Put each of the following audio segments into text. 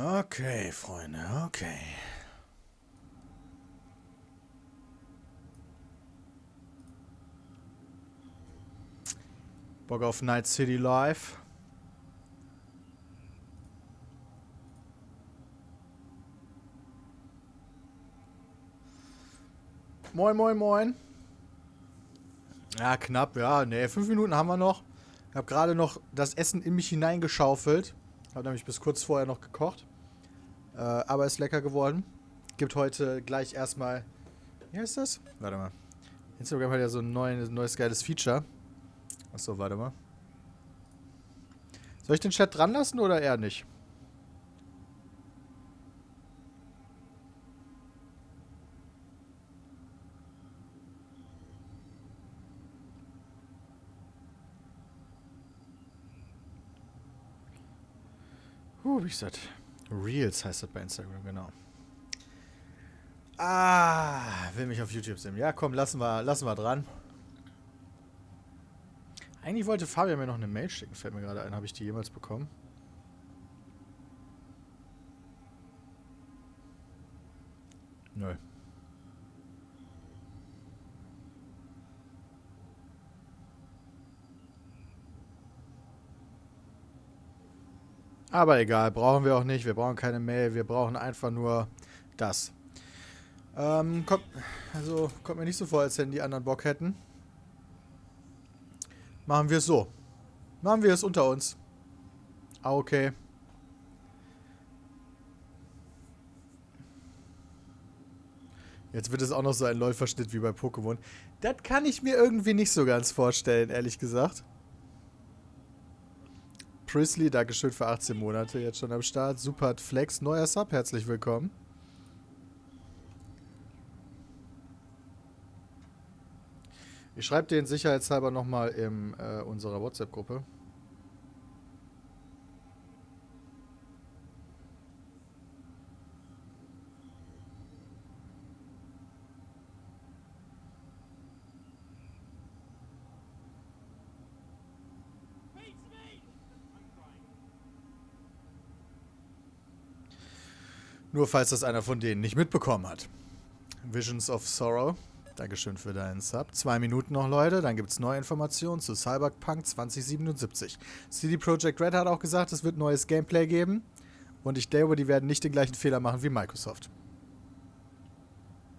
Okay, Freunde, okay. Bock auf Night City Live. Moin, moin, moin. Ja, knapp, ja. Ne, 5 Minuten haben wir noch. Ich habe gerade noch das Essen in mich hineingeschaufelt. Habe nämlich bis kurz vorher noch gekocht. Aber ist lecker geworden. Gibt heute gleich erstmal... Wie heißt das? Warte mal. Instagram hat ja so ein neues geiles Feature. Achso, warte mal. Soll ich den Chat dran lassen oder eher nicht? Wie ist das? Reels heißt das bei Instagram, genau. Will mich auf YouTube sehen. Ja, komm, lassen wir dran. Eigentlich wollte Fabian mir noch eine Mail schicken, fällt mir gerade ein. Habe ich die jemals bekommen? Nö. Aber egal, brauchen wir auch nicht. Wir brauchen keine Mail. Wir brauchen einfach nur das. Kommt mir nicht so vor, als wenn die anderen Bock hätten. Machen wir es so. Machen wir es unter uns. Ah, okay. Jetzt wird es auch noch so ein LOL-Verschnitt wie bei Pokémon. Das kann ich mir irgendwie nicht so ganz vorstellen, ehrlich gesagt. Prisley, Dankeschön für 18 Monate, jetzt schon am Start. Super Flex, neuer Sub, herzlich willkommen. Ich schreibe den sicherheitshalber nochmal in unserer WhatsApp-Gruppe. Nur falls das einer von denen nicht mitbekommen hat. Visions of Sorrow. Dankeschön für deinen Sub. 2 Minuten noch, Leute. Dann gibt es neue Informationen zu Cyberpunk 2077. CD Projekt Red hat auch gesagt, es wird neues Gameplay geben. Und ich glaube, die werden nicht den gleichen Fehler machen wie Microsoft.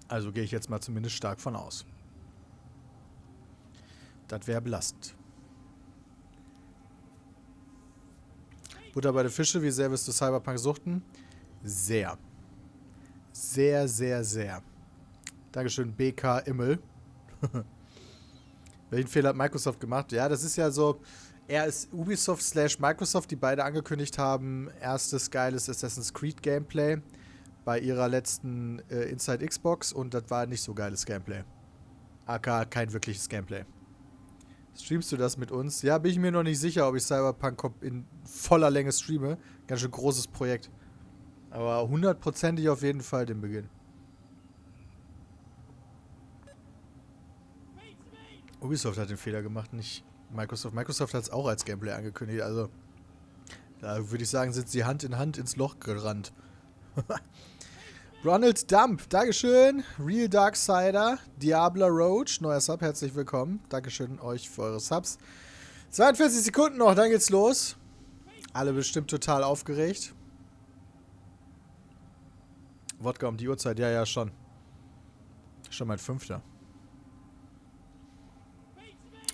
Also gehe ich jetzt mal zumindest stark von aus. Das wäre belastend. Butter bei den Fische, wie sehr wirst du Cyberpunk suchten? Sehr. Sehr, sehr, sehr. Dankeschön, BK Immel. Welchen Fehler hat Microsoft gemacht? Ja, das ist ja so, er ist Ubisoft / Microsoft, die beide angekündigt haben, erstes geiles Assassin's Creed Gameplay bei ihrer letzten Inside Xbox und das war nicht so geiles Gameplay. AK kein wirkliches Gameplay. Streamst du das mit uns? Ja, bin ich mir noch nicht sicher, ob ich Cyberpunk in voller Länge streame. Ganz schön großes Projekt. Aber 100%ig auf jeden Fall den Beginn. Ubisoft hat den Fehler gemacht, nicht Microsoft. Microsoft hat es auch als Gameplay angekündigt. Also, da würde ich sagen, sind sie Hand in Hand ins Loch gerannt. Ronald Dump, Dankeschön. Real Darksider, Diabla Roach, neuer Sub, herzlich willkommen. Dankeschön euch für eure Subs. 42 Sekunden noch, dann geht's los. Alle bestimmt total aufgeregt. Wodka um die Uhrzeit, ja, schon. Schon mein 5.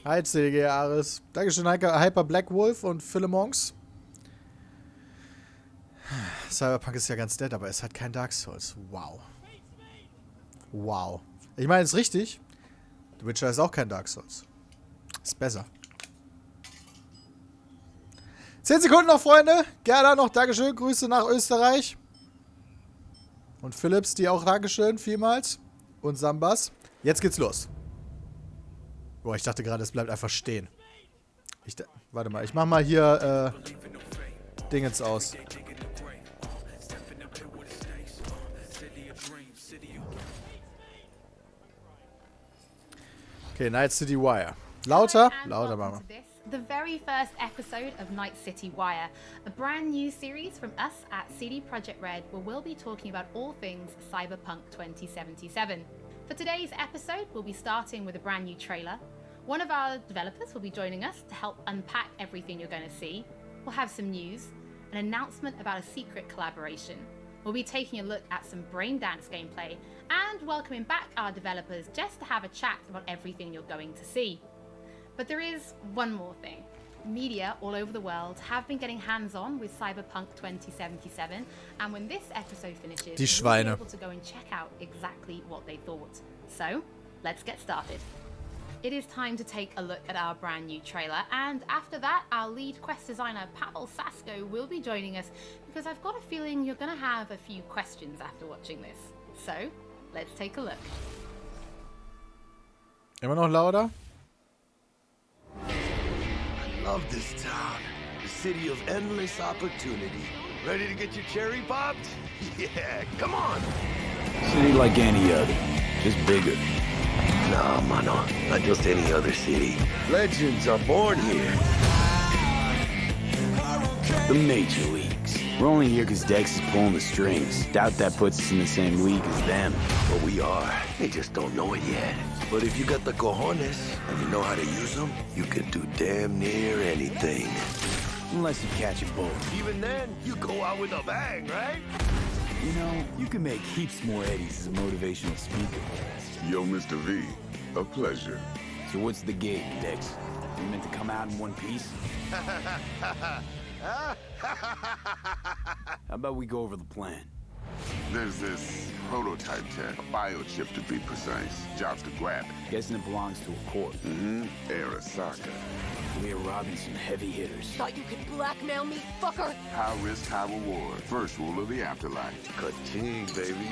Hi, CDG Ares. Dankeschön, Hyper Black Wolf und Philemonks. Cyberpunk ist ja ganz nett, aber es hat kein Dark Souls. Wow. Wow. Ich meine, es ist richtig. The Witcher ist auch kein Dark Souls. Ist besser. 10 Sekunden noch, Freunde. Gerda noch, Dankeschön. Grüße nach Österreich. Und Philips, die auch Dankeschön, vielmals. Und Sambas. Jetzt geht's los. Boah, ich dachte gerade, es bleibt einfach stehen. Warte mal, ich mach mal hier Dingens aus. Okay, Night City Wire. Lauter? Lauter, Mama. the very first episode of Night City Wire, a brand new series from us at CD Projekt Red, where we'll be talking about all things Cyberpunk 2077. For today's episode, we'll be starting with a brand new trailer. One of our developers will be joining us to help unpack everything you're going to see. We'll have some news, an announcement about a secret collaboration. We'll be taking a look at some braindance gameplay and welcoming back our developers just to have a chat about everything you're going to see. But there is one more thing. Media all over the world have been getting hands-on with Cyberpunk 2077, and when this episode finishes, we'll be able to go and check out exactly what they thought. So, let's get started. It is time to take a look at our brand new trailer, and after that, our lead quest designer Pavel Sasko will be joining us, because I've got a feeling you're going to have a few questions after watching this. So, let's take a look. Immer noch lauter? I love this town. The city of endless opportunity. Ready to get your cherry popped? Yeah, come on. City like any other, just bigger. Nah, mano, not just any other city. Legends are born here. The major leagues. We're only here because Dex is pulling the strings. Doubt that puts us in the same league as them. But we are. They just don't know it yet. But if you got the cojones and you know how to use them, you can do damn near anything. Unless you catch a bullet. Even then, you go out with a bang, right? You know, you can make heaps more eddies as a motivational speaker. Yo, Mr. V, a pleasure. So what's the gig, Dex? You meant to come out in one piece? How about we go over the plan? There's this prototype tech, a biochip to be precise. Job's to grab it. Guessing it belongs to a corp. Arasaka. We're robbing some heavy hitters. Thought you could blackmail me, fucker? High risk, high reward. First rule of the afterlife. Ka-ching, baby.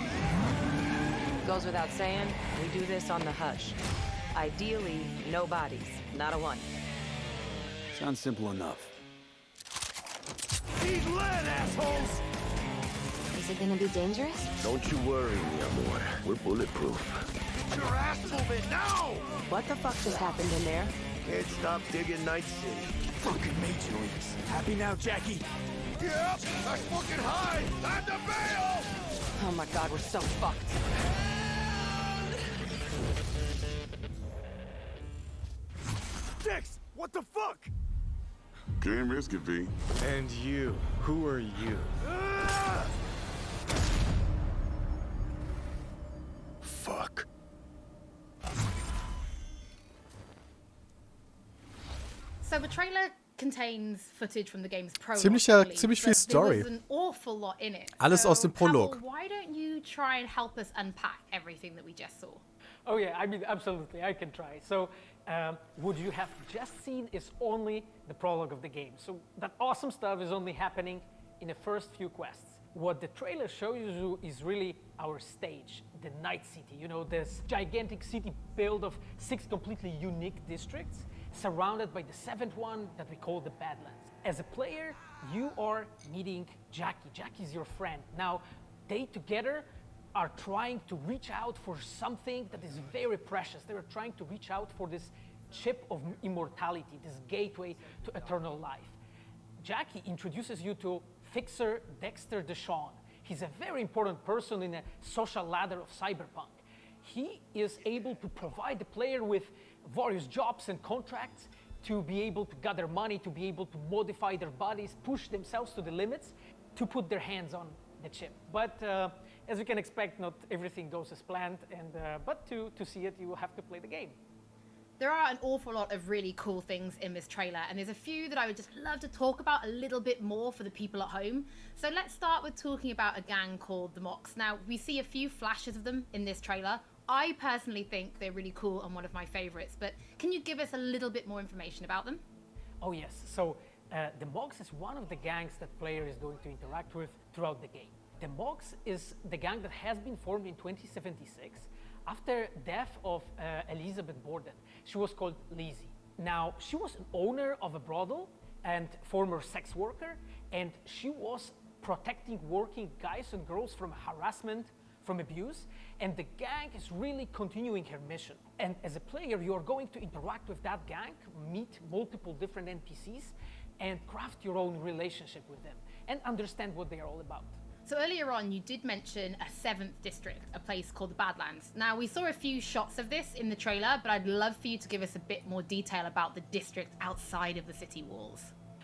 Goes without saying, we do this on the hush. Ideally, no bodies, not a one. Sounds simple enough. He's lit, assholes! Is it gonna be dangerous? Don't you worry, mi amor. We're bulletproof. Get your ass moving now! What the fuck just happened in there? Can't stop digging Night City. Fucking major leagues. Happy now, Jackie? Yep, that's fucking high! Time to bail! Oh my god, we're so fucked. Dex, what the fuck? Can't risk it, V. And you, who are you? Fuck. So the trailer contains footage from the game's Prologue. Ziemlich viel Story. There's an awful lot in it. Alles aus dem Prolog. Pavel, why don't you try and help us unpack everything that we just saw? Oh yeah, I mean, absolutely, I can try. So, what you have just seen is only the prologue of the game. So that awesome stuff is only happening in the first few quests. What the trailer shows you is really our stage, the Night City. You know, this gigantic city built of 6 completely unique districts, surrounded by the 7th one that we call the Badlands. As a player, you are meeting Jackie. Jackie's your friend. Now, they together are trying to reach out for something that is very precious. They are trying to reach out for this chip of immortality, this gateway to eternal life. Jackie introduces you to Fixer Dexter Deshawn. He's a very important person in a social ladder of Cyberpunk. He is able to provide the player with various jobs and contracts to be able to gather money, to be able to modify their bodies, push themselves to the limits, to put their hands on the chip. But as you can expect, not everything goes as planned, and but to see it, you will have to play the game. There are an awful lot of really cool things in this trailer, and there's a few that I would just love to talk about a little bit more for the people at home. So let's start with talking about a gang called the Mox. Now, we see a few flashes of them in this trailer. I personally think they're really cool and one of my favorites, but can you give us a little bit more information about them? Oh yes, so the Mox is one of the gangs that player is going to interact with throughout the game. The Mox is the gang that has been formed in 2076 after death of Elizabeth Borden. She was called Lizzie. Now, she was an owner of a brothel and former sex worker, and she was protecting working guys and girls from harassment, from abuse, and the gang is really continuing her mission. And as a player, you are going to interact with that gang, meet multiple different NPCs, and craft your own relationship with them, and understand what they are all about. So earlier on, you did mention a 7th district, a place called the Badlands. Now, we saw a few shots of this in the trailer, but I'd love for you to give us a bit more detail about the district outside of the city walls.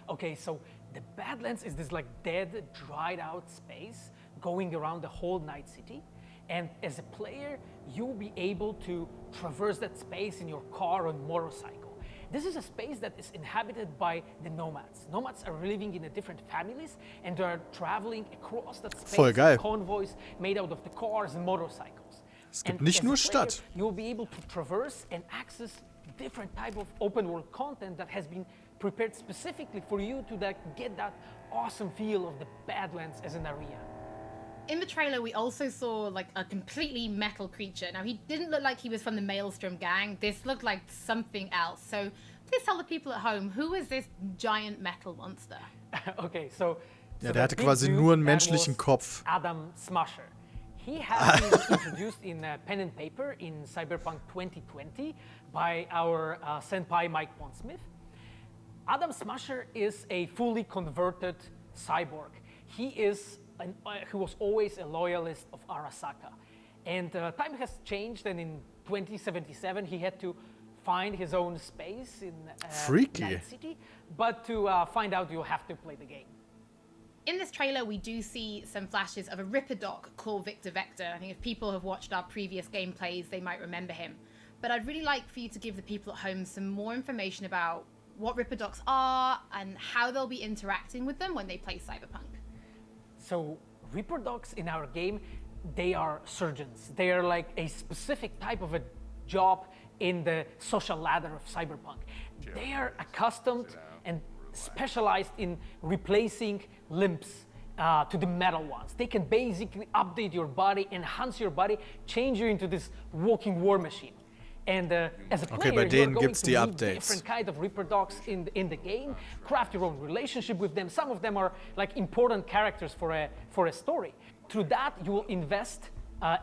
Okay, so the Badlands is this like dead, dried out space going around the whole Night City. And as a player, you'll be able to traverse that space in your car or motorcycle. This is a space that is inhabited by the nomads. Nomads are living in different families and they are traveling across that space. Voll geil. In convoys made out of the cars and motorcycles. Es gibt And nicht as a nur player, Stadt. You'll be able to traverse and access different type of open world content that has been prepared specifically for you to get that awesome feel of the Badlands as an area. In the trailer, we also saw like a completely metal creature. Now, he didn't look like he was from the Maelstrom gang. This looked like something else. So please tell the people at home, who is this giant metal monster? Okay, so Ja, der the hatte big quasi dude, nur einen that menschlichen was Kopf. Adam Smasher. He has been introduced in pen and paper in Cyberpunk 2020 by our senpai Mike Pondsmith. Adam Smasher is a fully converted cyborg. He was always a loyalist of Arasaka. And time has changed, and in 2077 he had to find his own space in Night City. But to find out, you'll have to play the game. In this trailer, we do see some flashes of a Ripper Doc called Victor Vector. I think if people have watched our previous gameplays, they might remember him. But I'd really like for you to give the people at home some more information about what Ripper Docs are and how they'll be interacting with them when they play Cyberpunk. So Ripper Docs in our game, they are surgeons. They are like a specific type of a job in the social ladder of Cyberpunk. They are accustomed and specialized in replacing limbs to the metal ones. They can basically update your body, enhance your body, change you into this walking war machine. And as a player, bei you're denen going gibt's to die meet Updates. different kind of Ripper Dogs in the game, craft your own relationship with them. Some of them are like important characters for a story. Through that, you will invest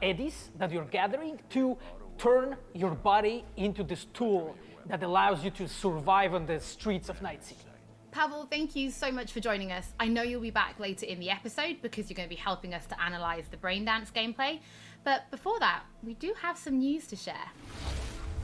eddies that you're gathering to turn your body into this tool that allows you to survive on the streets of Night City. Pavel, thank you so much for joining us. I know you'll be back later in the episode because you're going to be helping us to analyze the Braindance gameplay. But before that, we do have some news to share.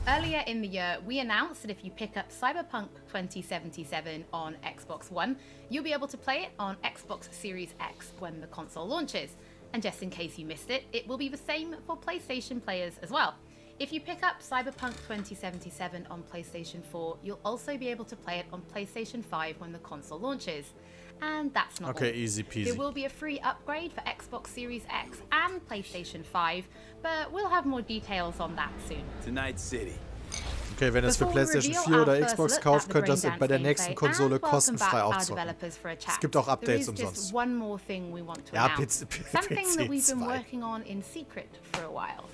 Earlier in the year, we announced that if you pick up Cyberpunk 2077 on Xbox One, you'll be able to play it on Xbox Series X when the console launches. And just in case you missed it, it will be the same for PlayStation players as well. If you pick up Cyberpunk 2077 on PlayStation 4, you'll also be able to play it on PlayStation 5 when the console launches. And that's not all. Easy peasy. There will be a free upgrade for Xbox Series X and PlayStation 5, but we'll have more details on that soon. To Night City. Okay, wenn ihr es für PlayStation 4 oder Xbox kauft, könnt ihr das bei der nächsten Konsole kostenfrei aufzocken. Es gibt auch Updates umsonst. One more thing we want to Ja, announce. Something that we've been PC2. working on in secret for a while.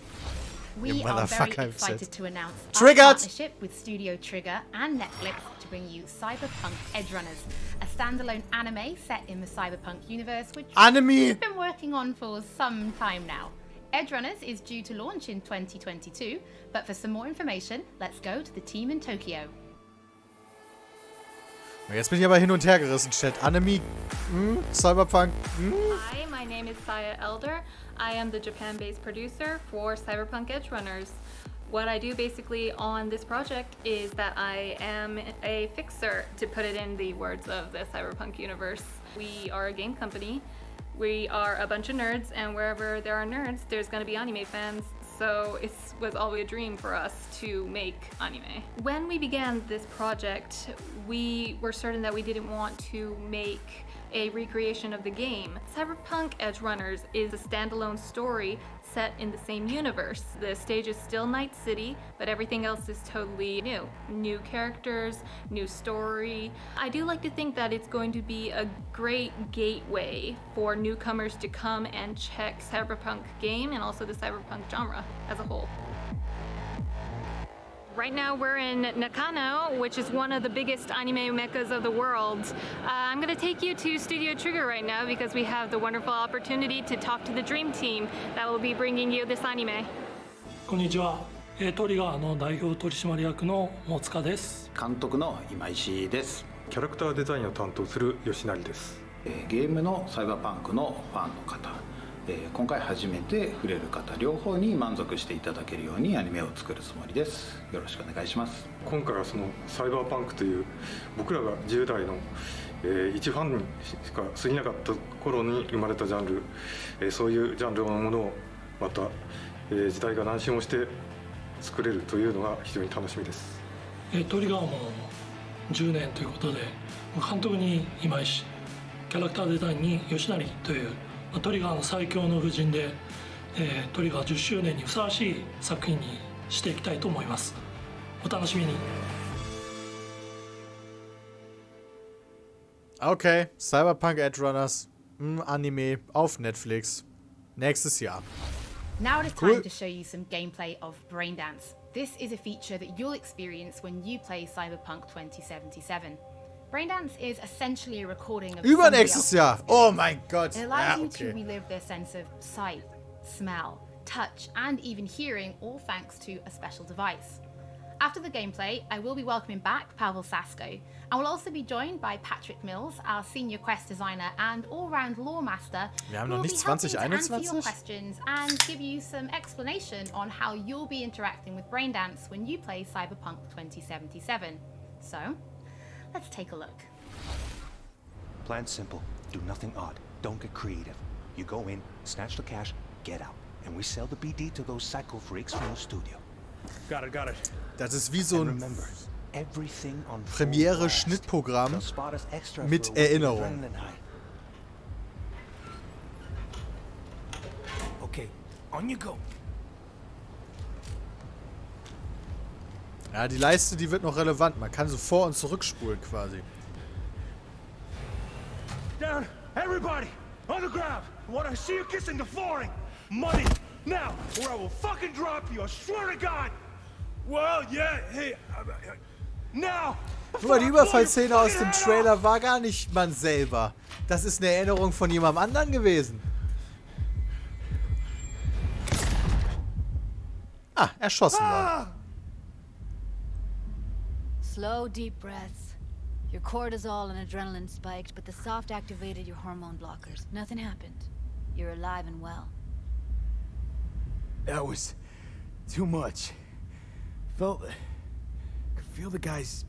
You We are very motherfucker, excited shit. to announce our Triggered! partnership with Studio Trigger and Netflix to bring you Cyberpunk Edgerunners, a standalone anime set in the Cyberpunk universe, which we've been working on for some time now. Edgerunners is due to launch in 2022, but for some more information, let's go to the team in Tokyo. Jetzt bin ich aber hin und her gerissen, Chat. Anime, Cyberpunk, Hi, my name is Saya Elder. I am the Japan-based producer for Cyberpunk Edgerunners. What I do basically on this project is that I am a fixer, to put it in the words of the Cyberpunk universe. We are a game company. We are a bunch of nerds, and wherever there are nerds, there's going to be anime fans. So it was always a dream for us to make anime. When we began this project, we were certain that we didn't want to make a recreation of the game. Cyberpunk Edgerunners is a standalone story set in the same universe. The stage is still Night City, but everything else is totally new. New characters, new story. I do like to think that it's going to be a great gateway for newcomers to come and check Cyberpunk game and also the Cyberpunk genre as a whole. Right now we're in Nakano, which is one of the biggest anime meccas of the world. I'm going to take you to Studio Trigger right now because we have the wonderful opportunity to talk to the Dream Team that will be bringing you this anime. こんにちは。トリガーの代表取締役の大塚です。監督の今石です。キャラクターデザインを担当する吉成です。ゲームのサイバーパンクのファンの方、今回初めて触れる方両方に満足していただけるようにアニメを作るつもりです。よろしくお願いします。今回はそのサイバーパンクという僕らが10代の、一ファンにしか過ぎなかった頃に生まれたジャンル、そういうジャンルのものをまた、時代が何周もして作れるというのが非常に楽しみです。トリガーも10年ということで、監督に今石、キャラクターデザインに吉成というトリガーの最強の布陣で、トリガー10周年にふさわしい作品にしていきたいと思います。お楽しみに。Okay, Cyberpunk Edge Runners, Anime auf Netflix. Nächstes Jahr. Now it is time to show you some gameplay of Braindance. This is a feature that you'll experience when you play Cyberpunk 2077. Braindance is essentially a recording of Übernächstes Jahr. Oh mein Gott. It allows you to relive their sense of sight, smell, touch, and even hearing, all thanks to a special device. After the gameplay, I will be welcoming back Pavel Sasko, and we'll also be joined by Patrick Mills, our senior quest designer and all-round lore master, who will noch be nicht helping to answer 2021? your questions and give you some explanation on how you'll be interacting with Braindance when you play Cyberpunk 2077. So, let's take a look. Plan simple. Do nothing odd. Don't get creative. You go in, snatch the cash, get out. And we sell the BD to those psycho freaks from the studio. Got it. Das ist wie so ein Premiere-Schnittprogramm mit Erinnerung. Okay, on you go. Ja, die Leiste, die wird noch relevant. Man kann so vor- und zurückspulen quasi. Down, everybody, on the ground. I want to see you kissing the flooring. Money, now, or I will fucking drop you. I swear to God. Well, yeah, hey, now. Guck mal, die Überfallszene aus dem Trailer war gar nicht man selber. Das ist eine Erinnerung von jemandem anderen gewesen. Ah, erschossen worden. Slow, deep breaths. Your cortisol and adrenaline spiked, but the soft activated your hormone blockers. Nothing happened. You're alive and well. That was too much. Could feel the guy's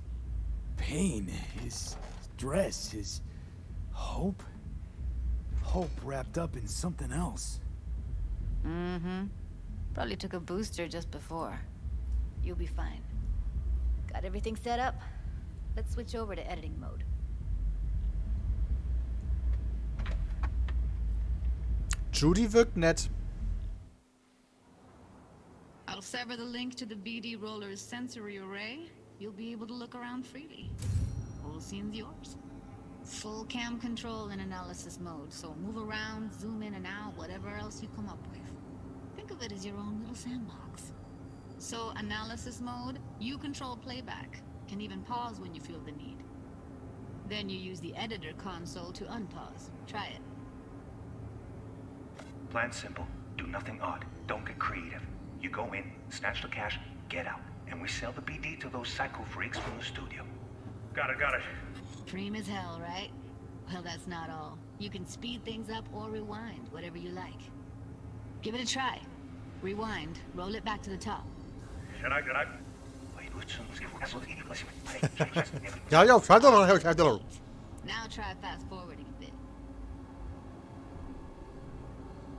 pain, his stress, his hope. Hope wrapped up in something else. Mm-hmm. Probably took a booster just before. You'll be fine. Got everything set up? Let's switch over to editing mode. Judy wirkt nett. I'll sever the link to the BD Roller's sensory array. You'll be able to look around freely. Whole scene's yours. Full cam control in analysis mode, so move around, zoom in and out, whatever else you come up with. Think of it as your own little sandbox. So, analysis mode, you control playback. Can even pause when you feel the need. Then you use the editor console to unpause. Try it. Plan simple. Do nothing odd. Don't get creative. You go in, snatch the cash, get out. And we sell the BD to those psycho freaks from the studio. Got it. Dream as hell, right? Well, that's not all. You can speed things up or rewind, whatever you like. Give it a try. Rewind, roll it back to the top. Can I? Now try fast forwarding a bit.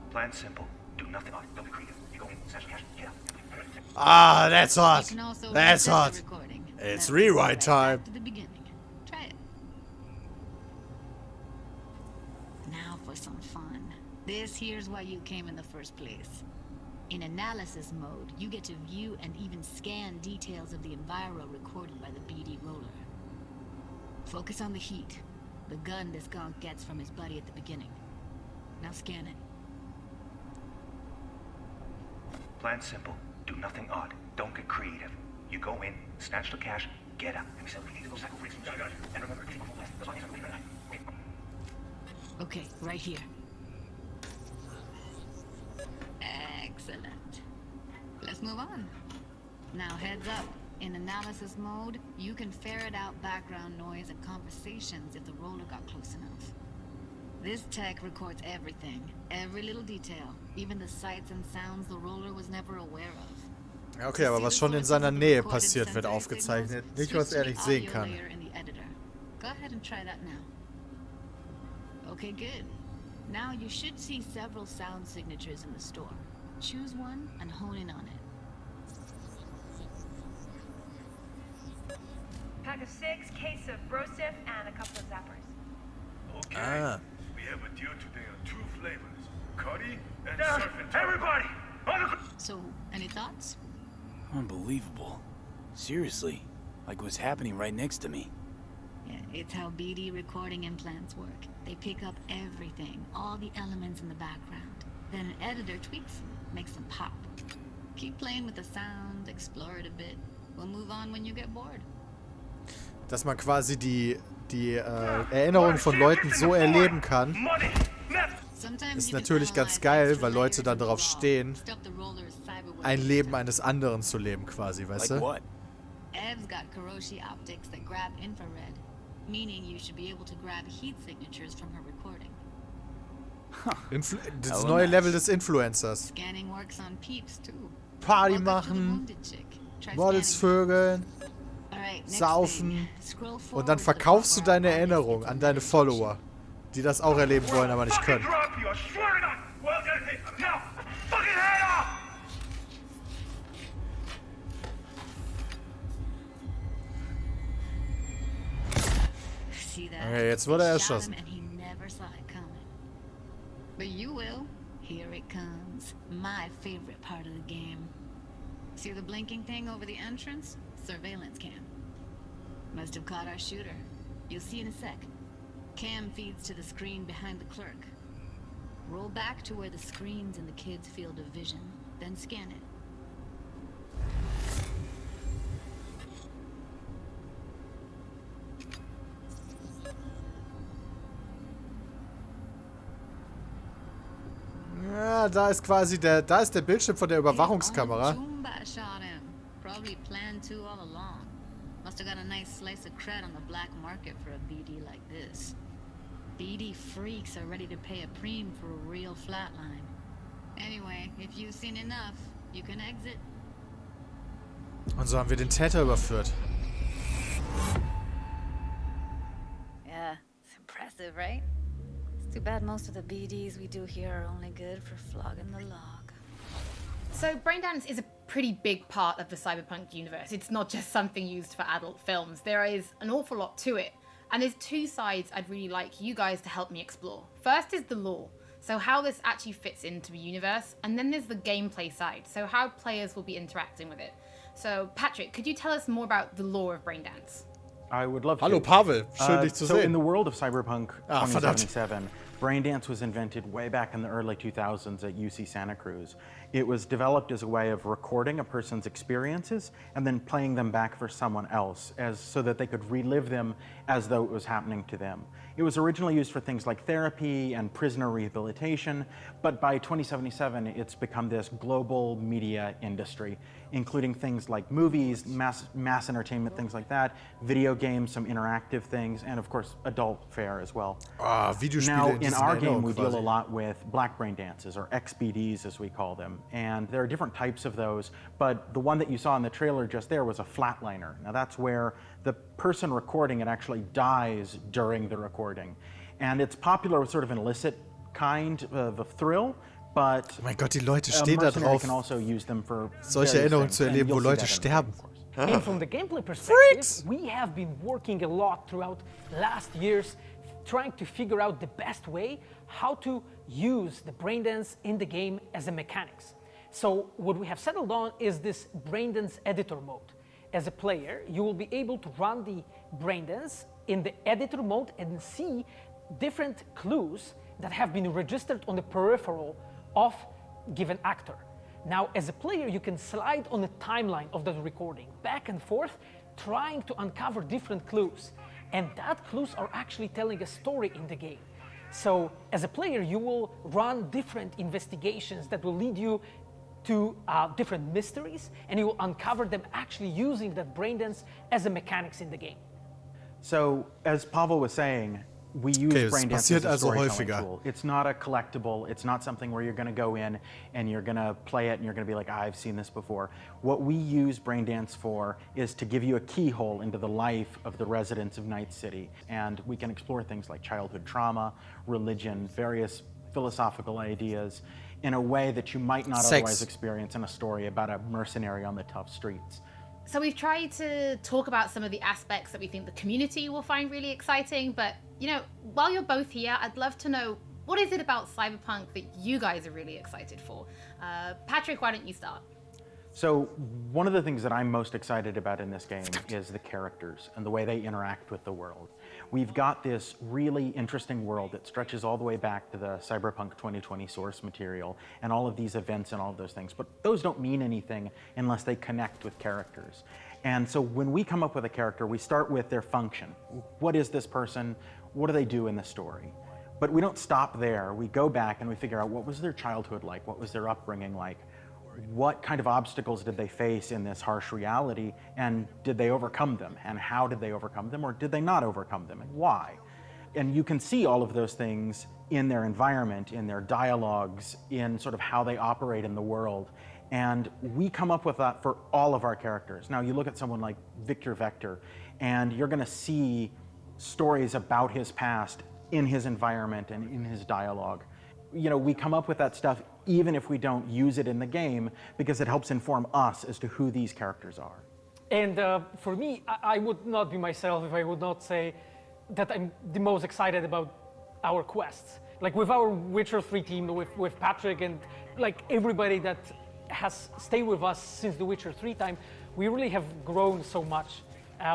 Plan simple. Do nothing odd. Don't be creative. You go in, snatch the cash, get out. Ah, that's hot. You can also That's reset hot. the recording. It's That'll rewind right time. back to the beginning. Try it. Now for some fun. This here's why you came in the first place. In analysis mode, you get to view and even scan details of the enviro recorded by the BD Roller. Focus on the heat, the gun this gonk gets from his buddy at the beginning. Now scan it. Plan simple. Do nothing odd. Don't get creative. You go in, snatch the cash, get out. And we sell the BD to those psycho freaks from the studio. And remember, keep them less. That's why I'm leaving it. Okay, right here. Excellent. Let's move on. Now heads up. In analysis mode, you can ferret out background noise and conversations if the roller got close enough. This tech records everything, every little detail, even the sights and sounds the roller was never aware of. Okay, aber was schon in seiner Nähe passiert, wird aufgezeichnet. Nicht, was er nicht sehen kann. Go ahead and try that now. Okay, good. Now you should see several sound signatures in the store. Choose one and hone in on it. Pack of 6, case of Brosif, and a couple of zappers. Okay. We have a deal today on 2 flavors. Cuddy and Surf and Turf. Everybody! So, any thoughts? Unbelievable. Seriously. Like what's happening right next to me. Yeah, it's how BD recording implants work. They pick up everything, all the elements in the background. Then an editor tweaks them, makes them pop. Keep playing with the sound, explore it a bit. We'll move on when you get bored. Dass man quasi die Erinnerungen von Leuten so erleben kann, ist natürlich ganz geil, weil Leute dann darauf stehen, ein Leben eines anderen zu leben quasi, weißt du? Ev's got Kuroshi optics that grab infrared, meaning you should be able to grab heat signatures from her recording. Das neue Level des Influencers. Scanning works on peeps too. Party machen, Models vögeln, saufen und dann verkaufst du deine Erinnerung an deine Follower, die das auch erleben wollen, aber nicht können. Okay, jetzt wurde er erschossen. But you will. Here it comes. My favorite part of the game. See the blinking thing over the entrance? Surveillance cam. Must have caught our shooter. You'll see in a sec. Cam feeds to the screen behind the clerk. Roll back to where the screen's in the kid's field of vision, then scan it. Ja, da ist quasi der Bildschirm von der Überwachungskamera. Probably planned to all along. Must have got a nice slice of cred on the black market for a BD like this. BD freaks are ready to pay a preem for a real flatline. Anyway, if you've seen enough, you can exit. Und so haben wir den Täter überführt. Yeah, it's impressive, right? It's too bad most of the BDs we do here are only good for flogging the log. So Braindance is a pretty big part of the Cyberpunk universe. It's not just something used for adult films. There is an awful lot to it. And there's 2 sides I'd really like you guys to help me explore. First is the lore, so how this actually fits into the universe. And then there's the gameplay side, so how players will be interacting with it. So Patrick, could you tell us more about the lore of Braindance? I would love to. Hallo Pavel, schön dich zu so sehen. In the world of Cyberpunk 2077, Braindance was invented way back in the early 2000s at UC Santa Cruz. It was developed as a way of recording a person's experiences and then playing them back for someone else so that they could relive them as though it was happening to them. It was originally used for things like therapy and prisoner rehabilitation, but by 2077, it's become this global media industry, including things like movies, mass entertainment, things like that, video games, some interactive things, and of course, adult fare as well. Now, in our game, we deal a lot with black brain dances, or XBDs as we call them, and there are different types of those, but the one that you saw in the trailer just there was a flatliner. Now that's where the person recording it actually dies during the recording. And it's popular with sort of an illicit kind of a thrill, but oh mein Gott, die Leute stehen da drauf, can also use them for solche Erinnerungen zu erleben, wo Leute sterben. And from the gameplay perspective, we have been working a lot throughout last years trying to figure out the best way how to use the braindance in the game as a mechanics. So what we have settled on is this braindance editor mode. As a player, you will be able to run the braindance in the editor mode and see different clues that have been registered on the peripheral of given actor. Now, as a player, you can slide on the timeline of that recording, back and forth, trying to uncover different clues. And that clues are actually telling a story in the game. So, as a player, you will run different investigations that will lead you to different mysteries, and you will uncover them actually using that brain dance as a mechanics in the game. So, as Pavel was saying, we use brain dance as a storytelling tool. It's not a collectible. It's not something where you're going to go in and you're going to play it and you're going to be like, I've seen this before. What we use brain dance for is to give you a keyhole into the life of the residents of Night City. And we can explore things like childhood trauma, religion, various philosophical ideas in a way that you might not otherwise experience in a story about a mercenary on the tough streets. So we've tried to talk about some of the aspects that we think the community will find really exciting, but, you know, while you're both here, I'd love to know, what is it about Cyberpunk that you guys are really excited for? Patrick, why don't you start? So one of the things that I'm most excited about in this game is the characters and the way they interact with the world. We've got this really interesting world that stretches all the way back to the Cyberpunk 2020 source material and all of these events and all of those things, but those don't mean anything unless they connect with characters. And so when we come up with a character, we start with their function. What is this person? What do they do in the story? But we don't stop there. We go back and we figure out, what was their childhood like? What was their upbringing like? What kind of obstacles did they face in this harsh reality, and did they overcome them? And how did they overcome them, or did they not overcome them, and why? And you can see all of those things in their environment, in their dialogues, in sort of how they operate in the world. And we come up with that for all of our characters. Now, you look at someone like Victor Vector, and you're going to see stories about his past in his environment and in his dialogue. You know, we come up with that stuff even if we don't use it in the game, because it helps inform us as to who these characters are. And for me, I would not be myself if I would not say that I'm the most excited about our quests. Like with our Witcher 3 team, with Patrick and like everybody that has stayed with us since the Witcher 3 time, we really have grown so much.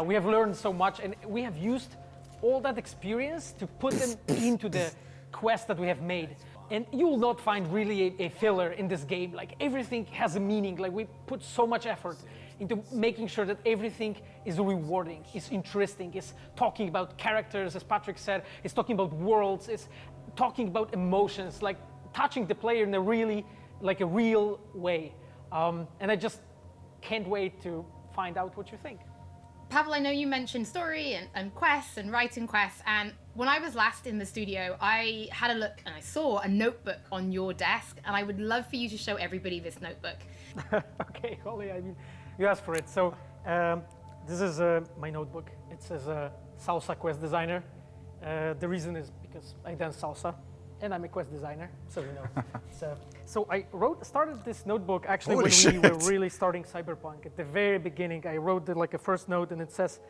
We have learned so much, and we have used all that experience to put them into the quest that we have made. And you will not find really a filler in this game. Like everything has a meaning. Like we put so much effort into making sure that everything is rewarding, is interesting, is talking about characters, as Patrick said, is talking about worlds, is talking about emotions, like touching the player in a really, like a real way. And I just can't wait to find out what you think. Pavel, I know you mentioned story and quests and writing quests, and when I was last in the studio, I had a look and I saw a notebook on your desk, and I would love for you to show everybody this notebook. Okay, Holly, I mean, you asked for it. So this is my notebook. It says Salsa Quest Designer. The reason is because I dance salsa, and I'm a quest designer, so you know. So I started this notebook actually we were really starting Cyberpunk. At the very beginning, I wrote like a first note, and it says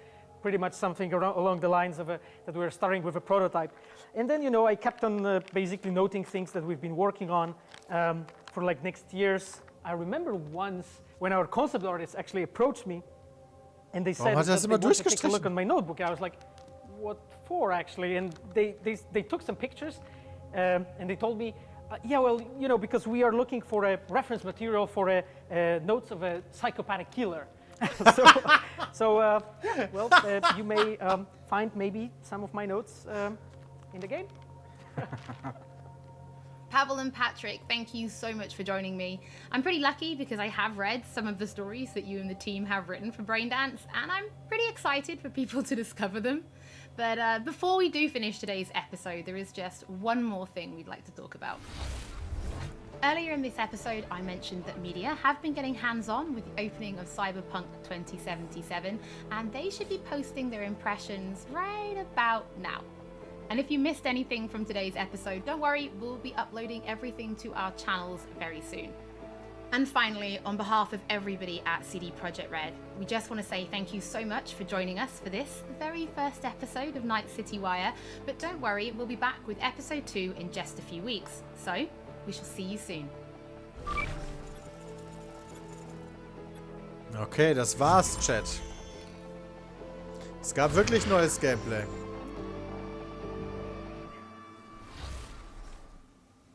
pretty much something along the lines of that we were starting with a prototype. And then, you know, I kept on basically noting things that we've been working on for like next years. I remember once when our concept artists actually approached me, and they said that they wanted to take a look on my notebook. And I was like, what for actually? And they took some pictures, and they told me, yeah, well, you know, because we are looking for a reference material for notes of a psychopathic killer. Yeah, well, you may find maybe some of my notes in the game. Pavel and Patrick, thank you so much for joining me. I'm pretty lucky because I have read some of the stories that you and the team have written for Braindance, and I'm pretty excited for people to discover them. But before we do finish today's episode, there is just one more thing we'd like to talk about. Earlier in this episode, I mentioned that media have been getting hands-on with the opening of Cyberpunk 2077, and they should be posting their impressions right about now. And if you missed anything from today's episode, don't worry, we'll be uploading everything to our channels very soon. And finally, on behalf of everybody at CD Projekt Red, we just want to say thank you so much for joining us for this, the very first episode of Night City Wire. But don't worry, we'll be back with episode 2 in just a few weeks. So, we shall see you soon. Okay, das war's, Chat. Es gab wirklich neues Gameplay.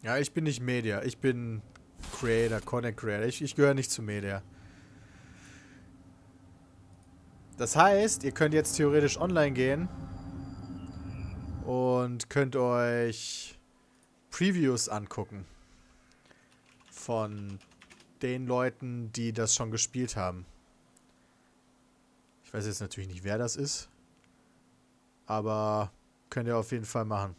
Ja, ich bin nicht Media, ich bin Creator, Content Creator. Ich gehöre nicht zu Media. Das heißt, ihr könnt jetzt theoretisch online gehen und könnt euch Previews angucken von den Leuten, die das schon gespielt haben. Ich weiß jetzt natürlich nicht, wer das ist, aber könnt ihr auf jeden Fall machen.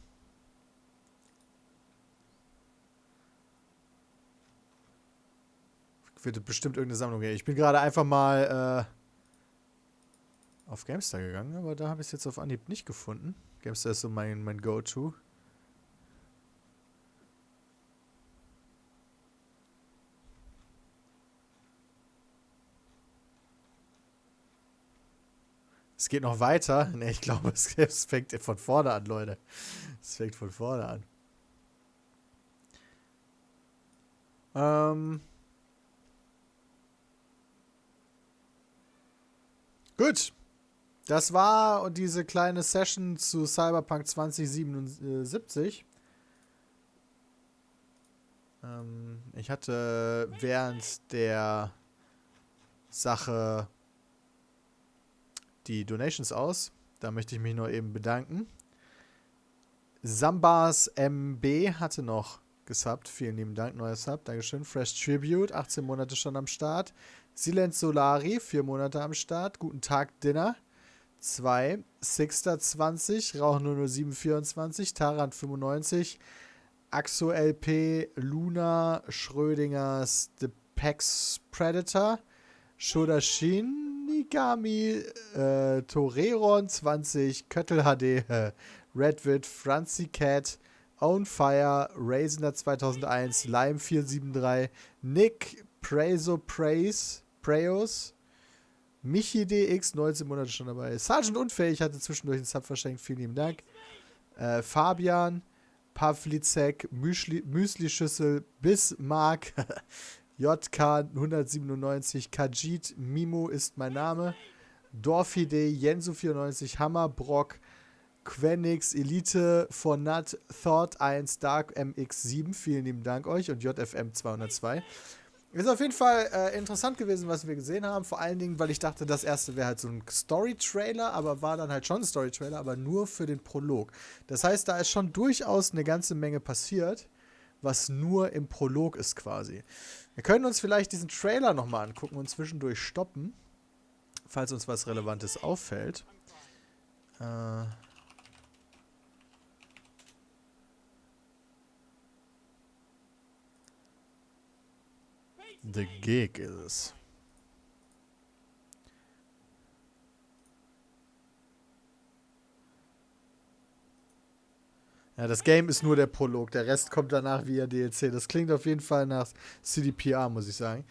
Wird bestimmt irgendeine Sammlung geben. Ich bin gerade einfach mal auf GameStar gegangen, aber da habe ich es jetzt auf Anhieb nicht gefunden. GameStar ist so mein Go-To. Es geht noch weiter. Ne, ich glaube, es fängt von vorne an, Leute. Es fängt von vorne an. Gut. Das war diese kleine Session zu Cyberpunk 2077. Ich hatte während der Sache die Donations aus. Da möchte ich mich nur eben bedanken. Sambas MB hatte noch gesubbt. Vielen lieben Dank, neuer Sub. Dankeschön. Fresh Tribute, 18 Monate schon am Start. Silent Solari, 4 Monate am Start. Guten Tag, Dinner. 2. Sixter 20. Rauch 00724. Tarant 95. Axo LP. Luna. Schrödingers The Pex Predator. Shodashin. Nigami, Toreron 20, Köttel HD, Redwood, Franzi Cat, Own Fire, Raisener 2001, Lime 473, Nick, Preos, Michi DX, 19 Monate schon dabei, Sergeant Unfähig hatte zwischendurch einen Sub verschenkt, vielen lieben Dank, Fabian, Pavlicek, Müsli-Schüssel, Bismarck, JK 197, Kajit, Mimo ist mein Name, Dorfide, Jensu 94, Hammerbrock, Quenix, Elite, Fornat, Thought 1, Dark MX 7, vielen lieben Dank euch und JFM 202. Ist auf jeden Fall interessant gewesen, was wir gesehen haben, vor allen Dingen, weil ich dachte, das erste wäre halt so ein Story-Trailer, aber war dann halt schon ein Story-Trailer, aber nur für den Prolog. Das heißt, da ist schon durchaus eine ganze Menge passiert, was nur im Prolog ist quasi. Wir können uns vielleicht diesen Trailer nochmal angucken und zwischendurch stoppen, falls uns was Relevantes auffällt. The Gig ist es. Ja, das Game ist nur der Prolog. Der Rest kommt danach via DLC. Das klingt auf jeden Fall nach CDPR, muss ich sagen.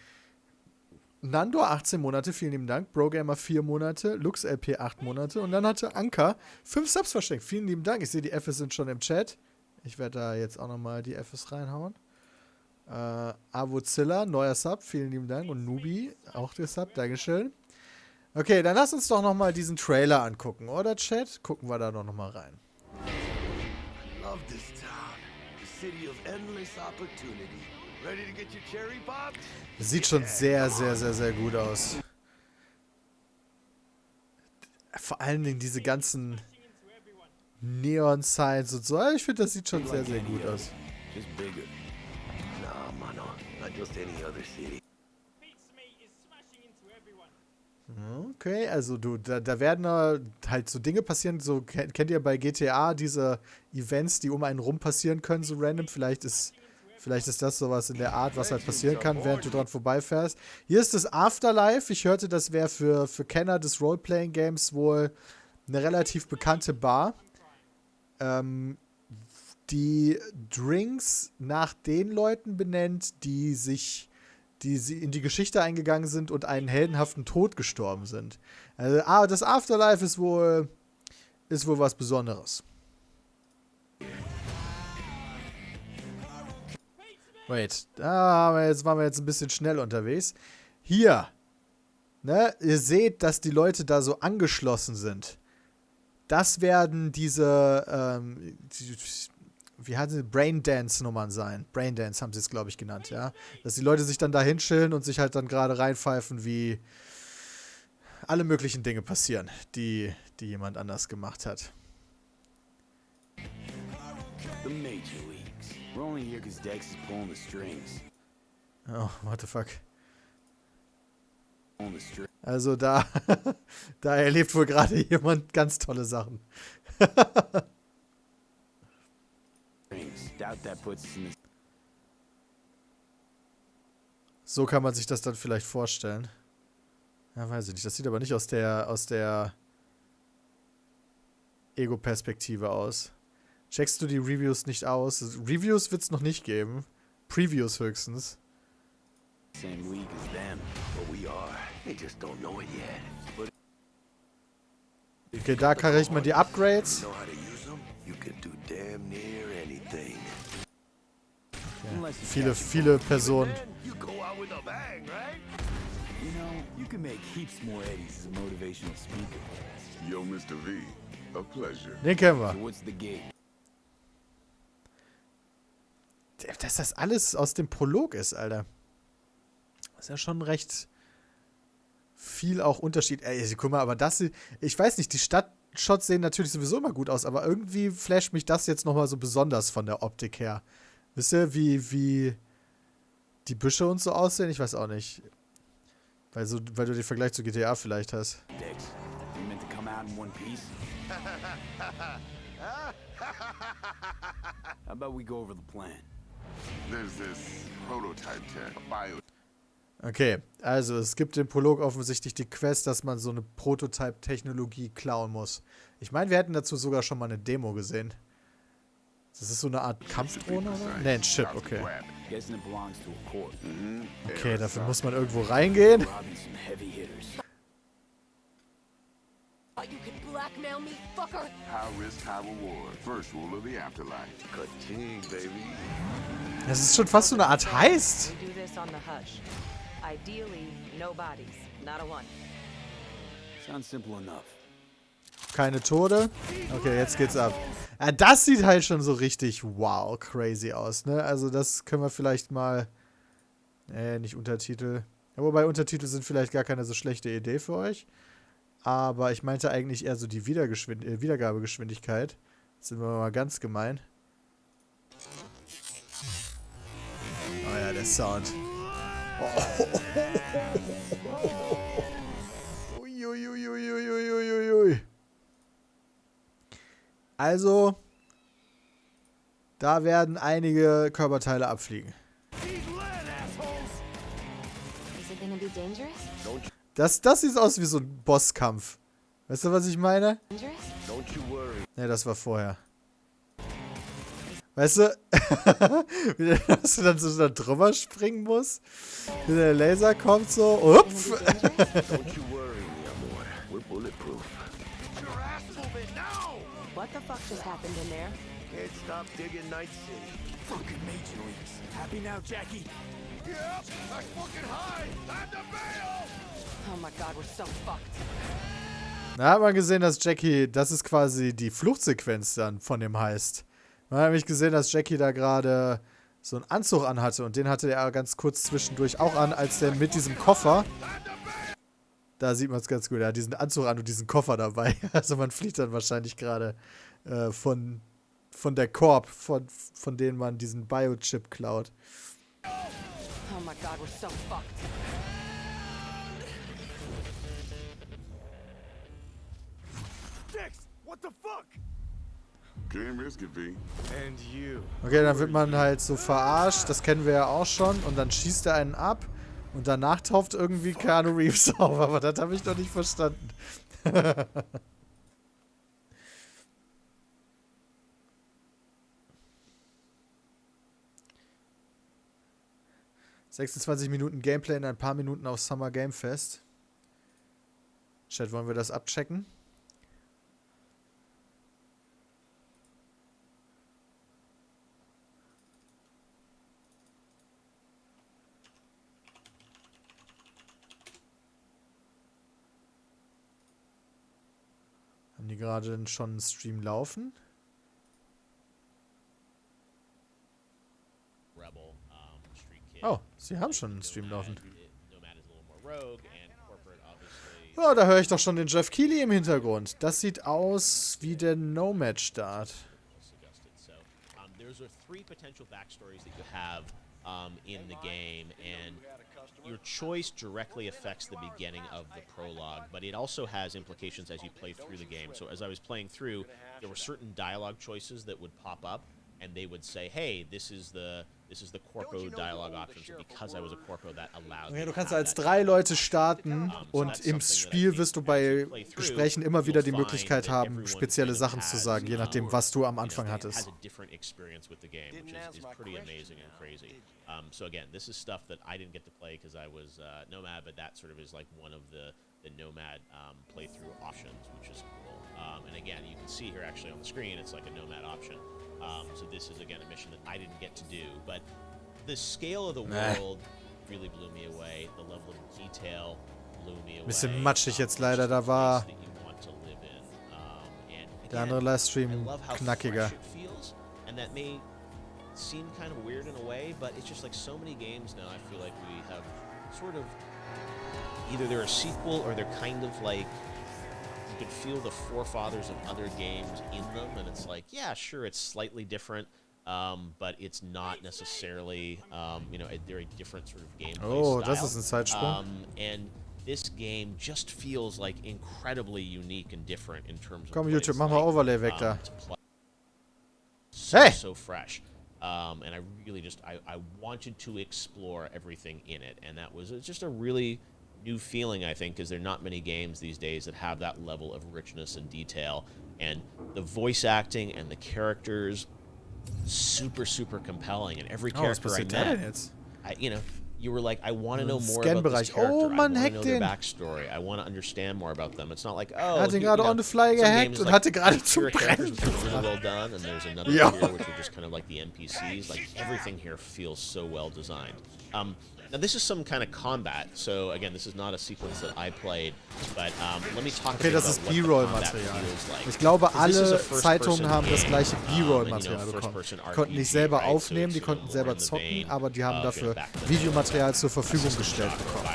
Nandor 18 Monate, vielen lieben Dank. Brogamer 4 Monate. Lux LP 8 Monate. Und dann hatte Anka 5 Subs verschenkt. Vielen lieben Dank. Ich sehe, die Fs sind schon im Chat. Ich werde da jetzt auch nochmal die Fs reinhauen. Avozilla, neuer Sub. Vielen lieben Dank. Und Nubi, auch der Sub. Dankeschön. Okay, dann lass uns doch nochmal diesen Trailer angucken, oder Chat? Gucken wir da doch nochmal rein. Love this town. The city of endless opportunity. Ready to get your cherry popped? Sieht schon sehr, sehr, sehr, sehr gut aus. Vor allen Dingen diese ganzen Neon-Signs und so. Ich finde, das sieht schon sehr, sehr gut aus. Just bigger. Nah, mano. Not just any other city. Okay, also da werden halt so Dinge passieren, so kennt ihr bei GTA diese Events, die um einen rum passieren können, so random, vielleicht ist das sowas in der Art, was halt passieren kann, während du dran vorbeifährst. Hier ist das Afterlife, ich hörte, das wäre für Kenner des Roleplaying-Games wohl eine relativ bekannte Bar, die Drinks nach den Leuten benennt, die in die Geschichte eingegangen sind und einen heldenhaften Tod gestorben sind. Also, das Afterlife ist wohl was Besonderes. Wait, waren wir jetzt ein bisschen schnell unterwegs. Hier, ne, ihr seht, dass die Leute da so angeschlossen sind. Das werden diese wie hat sie, Braindance-Nummern sein. Braindance haben sie es, glaube ich, genannt, ja. Dass die Leute sich dann da hinschillen und sich halt dann gerade reinpfeifen, wie alle möglichen Dinge passieren, die jemand anders gemacht hat. The Major Leagues. We're only here because Dex is pulling the strings. Oh, what the fuck. Also da erlebt wohl gerade jemand ganz tolle Sachen. So kann man sich das dann vielleicht vorstellen. Ja, weiß ich nicht. Das sieht aber nicht aus der Ego-Perspektive aus. Checkst du die Reviews nicht aus? Reviews wird es noch nicht geben. Previews höchstens. Same league as them, but we are. They just don't know it yet. But okay, da kriegt man die Upgrades. know how to use them, you can do damn near anything. Okay. Viele Personen. You go out with a bang, right? You know, you can make heaps more Eddies as a motivational speaker. Yo, Mr. V, a pleasure. Den kennen wir. So what's the gig? Dass das alles aus dem Prolog ist, Alter. Das ist ja schon recht viel auch Unterschied. Ey, guck mal, aber das, ich weiß nicht, die Stadtshots sehen natürlich sowieso immer gut aus, aber irgendwie flasht mich das jetzt nochmal so besonders von der Optik her. Wisst ihr, wie die Büsche und so aussehen? Ich weiß auch nicht. Weil du den Vergleich zu GTA vielleicht hast. Dex, you meant to come out in one piece? How about we go over the plan? There's this prototype tech, bio. Okay, also es gibt im Prolog offensichtlich die Quest, dass man so eine Prototype-Technologie klauen muss. Ich meine, wir hätten dazu sogar schon mal eine Demo gesehen. Das ist so eine Art Kampfdrohne, oder? Ne, ein Chip, okay. Okay, dafür muss man irgendwo reingehen. You can blackmail me, fucker! High risk, high reward. First rule of the afterlife. Ka-ching, baby. Das ist schon fast so eine Art Heist. We do this on the hush. Ideally, no bodies, not a one. Sounds simple enough. Keine Tode. Okay, jetzt geht's ab. Ja, das sieht halt schon so richtig wow, crazy aus, ne? Also das können wir vielleicht mal... nicht Untertitel. Ja, wobei Untertitel sind vielleicht gar keine so schlechte Idee für euch. Aber ich meinte eigentlich eher so die Wiedergabegeschwindigkeit. Jetzt sind wir mal ganz gemein. Oh ja, der Sound. Uiuiuiuiuiuiui. Also, da werden einige Körperteile abfliegen. Is it gonna be dangerous? Das sieht aus wie so ein Bosskampf. Weißt du, was ich meine? Don't you worry. Ne, das war vorher. Weißt du, dass du dann so da drüber springen musst? Wie der Laser kommt so. Upf. Don't you worry, mi amor. We're bulletproof. What the fuck just happened in there? Can't stop digging Night City. Fucking Major Leagues. Happy now, Jackie? Yep, that's fucking high. Time to bail. Oh my god, we're so fucked. Da hat man gesehen, dass Jackie, das ist quasi die Fluchtsequenz dann von dem Heist. Man hat nämlich gesehen, dass Jackie da gerade so einen Anzug anhatte und den hatte er ganz kurz zwischendurch auch an, als der mit diesem Koffer, da sieht man es ganz gut, er hat diesen Anzug an und diesen Koffer dabei. Also man flieht dann wahrscheinlich gerade von der Corp, von denen man diesen Biochip klaut. Oh my god, we're so fucked. Dex, what the fuck? Can't risk it, V. And you. Okay, dann wird man halt so verarscht, das kennen wir ja auch schon, und dann schießt er einen ab und danach taucht irgendwie Keanu Reeves auf, aber das habe ich doch nicht verstanden. 26 Minuten Gameplay in ein paar Minuten auf Summer Game Fest. Chat, wollen wir das abchecken? Haben die gerade schon einen Stream laufen? Oh, sie haben schon einen Stream laufen. Nomad is a little more rogue and corporate obviously. Oh, da höre ich doch schon den Jeff Keighley im Hintergrund. Das sieht aus wie der Nomad-Start. There's 3 potential backstories that you have in the game, and your choice directly affects the beginning of the prologue, but it also has implications as you play through the game. So as I was playing through, there were certain dialogue choices that would pop up, and they would say, "Hey, this is the Corpo dialogue option." So because I was a Corpo, that allowed. Okay, du kannst als 3 Leute starten und im Spiel wirst du bei Gesprächen immer wieder die Möglichkeit haben, spezielle Sachen zu sagen, je nachdem, was du am Anfang hattest. So again, this is stuff that I didn't get to play because I was Nomad, but that sort of is like one of the Nomad playthrough options, which is cool. And again, you can see here actually on the screen, it's like a Nomad option. So this is again a mission that I didn't get to do, but the scale of the world really blew me away. The level of detail blew me away. Bisschen matschig jetzt leider, da war der andere Livestream knackiger. And that may seem kind of weird in a way, but it's just like so many games now. I feel like we have sort of either they're a sequel or they're kind of like. You can feel the forefathers of other games in them, and it's like, yeah, sure, it's slightly different, but it's not necessarily, a very different sort of gameplay Oh, style. das ist ein Zeitsprung. And this game just feels like incredibly unique and different in terms of. Komm, YouTube, mach mal Overlay weg da. Hey! So fresh. And I really just, I wanted to explore everything in it, and that was just a really new feeling, I think, because there are not many games these days that have that level of richness and detail, and the voice acting and the characters, super compelling, and every character I met, you were like, I want to know more about this character. Oh, man, I want to know their den. backstory. I want to understand more about them. It's not like, oh, Hat ihn gerade on the fly gehackt und hatte gerade zum Brennen. Really well done, and there's another here which are just kind of like the NPCs. Like everything here feels so well designed. Now this is some kind of combat, so again, this is not a sequence that I played, but let me talk Okay, das ist B-Roll-Material. Ich glaube, alle Zeitungen haben das gleiche B-Roll-Material bekommen. Die konnten nicht selber aufnehmen, die konnten selber zocken, aber die haben dafür Videomaterial zur Verfügung gestellt bekommen.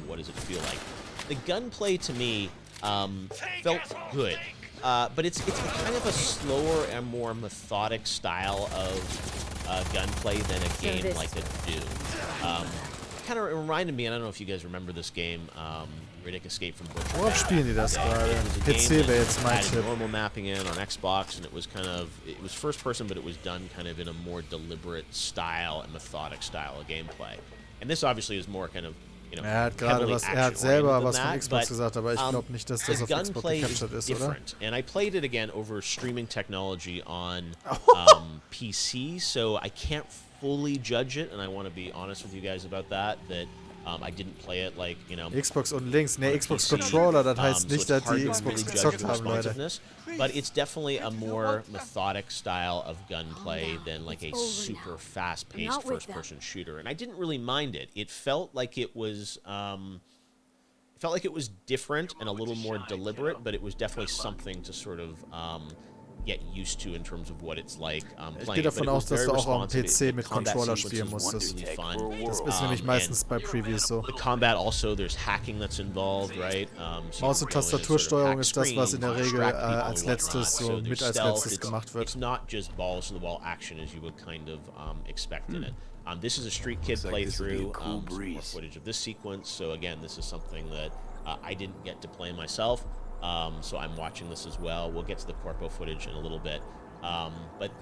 What does it feel like? The gunplay to me felt good, but it's kind of a slower and more methodic style of gunplay than a game like a Doom. Kind of reminded me, and I don't know if you guys remember this game, Riddick Escape from Butcher. Worauf spielen die das gerade? PC wäre jetzt mein Tipp. Normal mapping in on Xbox, and it was first person, but it was done kind of in a more deliberate style and methodic style of gameplay. And this obviously is more kind of, Er hat selber was von Xbox gesagt, aber ich glaube nicht, dass das auf Xbox gecaptured ist, oder? And I played it again over streaming technology on PC, so I can't fully judge it, and I want to be honest with you guys about that. I didn't play it like, Xbox und links, ne, Xbox Controller, das heißt nicht, dass die Xbox gezockt haben, Leute. But it's definitely a more methodic style of gunplay than like a super fast-paced first-person shooter, and I didn't really mind it. It felt like it was different and a little more deliberate, but it was definitely something to sort of get used to in terms of what it's like playing. Ich gehe davon aus, dass du auch am PC mit Controller spielen musstest. Das ist nämlich meistens bei Previews so. The combat also, there's hacking that's involved, right? Maus- und Tastatursteuerung ist das, was in der Regel als letztes gemacht wird. It's not just balls to the wall action as you would kind of expect in it. This is a Street Kid playthrough. Some more footage of this sequence. So again, this is something that I didn't get to play myself. So I'm watching this as well. We'll get to the Corpo footage in a little bit. But,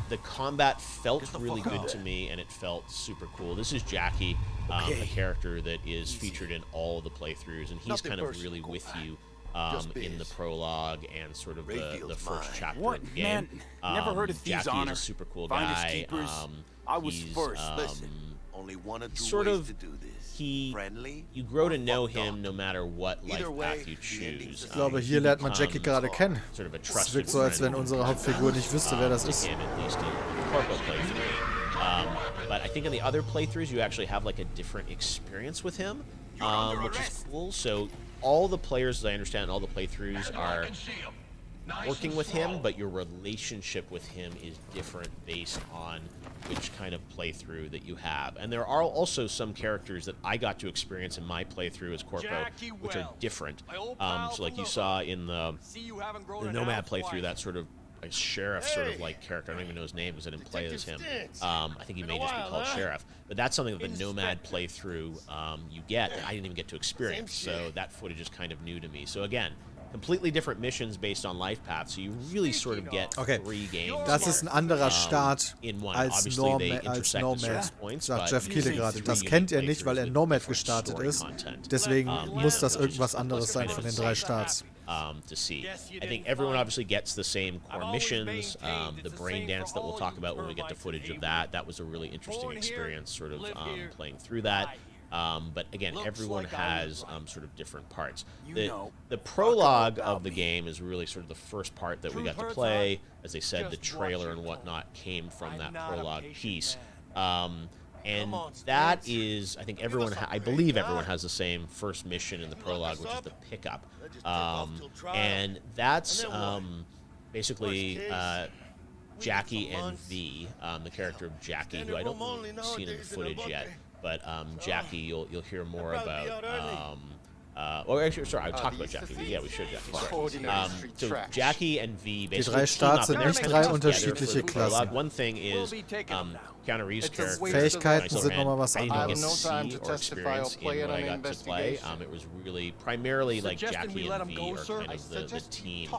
the combat felt really good to me, and it felt super cool. This is Jackie, a character that is featured in all of the playthroughs, and he's kind of really with you in the prologue and sort of the first chapter of the game. Never heard of thieves, Jackie Honor. is a super cool Finders guy. keepers. I was first. Listen, only one or two sort ways of to do this. You grow to know him no matter what life path you choose. Ich glaube, hier lernt man Jackie gerade kennen. Sort of a Es wirkt so, als wenn unsere Hauptfigur nicht wüsste, wer das ist. But I think in the other playthroughs, you actually have like a different experience with him, which is cool. So all the players, as I understand, all the playthroughs are working with him, but your relationship with him is different based on which kind of playthrough that you have. And there are also some characters that I got to experience in my playthrough as Corpo, which are different. So like you saw in the Nomad playthrough, that sort of a sheriff sort of like character. I don't even know his name because I didn't play as him. I think he may just be called Sheriff. But that's something that the Nomad playthrough you get that I didn't even get to experience. So that footage is kind of new to me. So again, completely different missions based on life paths, so you really sort of get three games. Das ist ein anderer Start in one. als Nomad, sagt Jeff Keighley gerade. Das kennt er nicht, weil er Nomad gestartet ist. Deswegen muss das irgendwas anderes sein von den 3 Starts. To see. I think everyone obviously gets the same core missions. The brain dance that we'll talk about when we get to footage of that. That was a really interesting experience, sort of playing through that. But again, everyone has sort of different parts. The prologue of the game is really sort of the first part that we got to play. As I said, the trailer and whatnot came from that prologue piece. And that is, I think I believe everyone has the same first mission in the prologue, which is the pickup. And that's basically Jackie and V, the character of Jackie, who I don't think we've seen in the footage yet. But Jackie, you'll hear more about. Actually, sorry, I talked about Jackie. Yeah, we should. Jackie. So Jackie and V basically. Die 3 Starts sind nicht 3 unterschiedliche Klassen. One thing is Keanu Reeves' character. Fähigkeiten sind nochmal was I didn't anderes. get to see or experience in what I got to play. It was really primarily like Jackie and V are kind of the team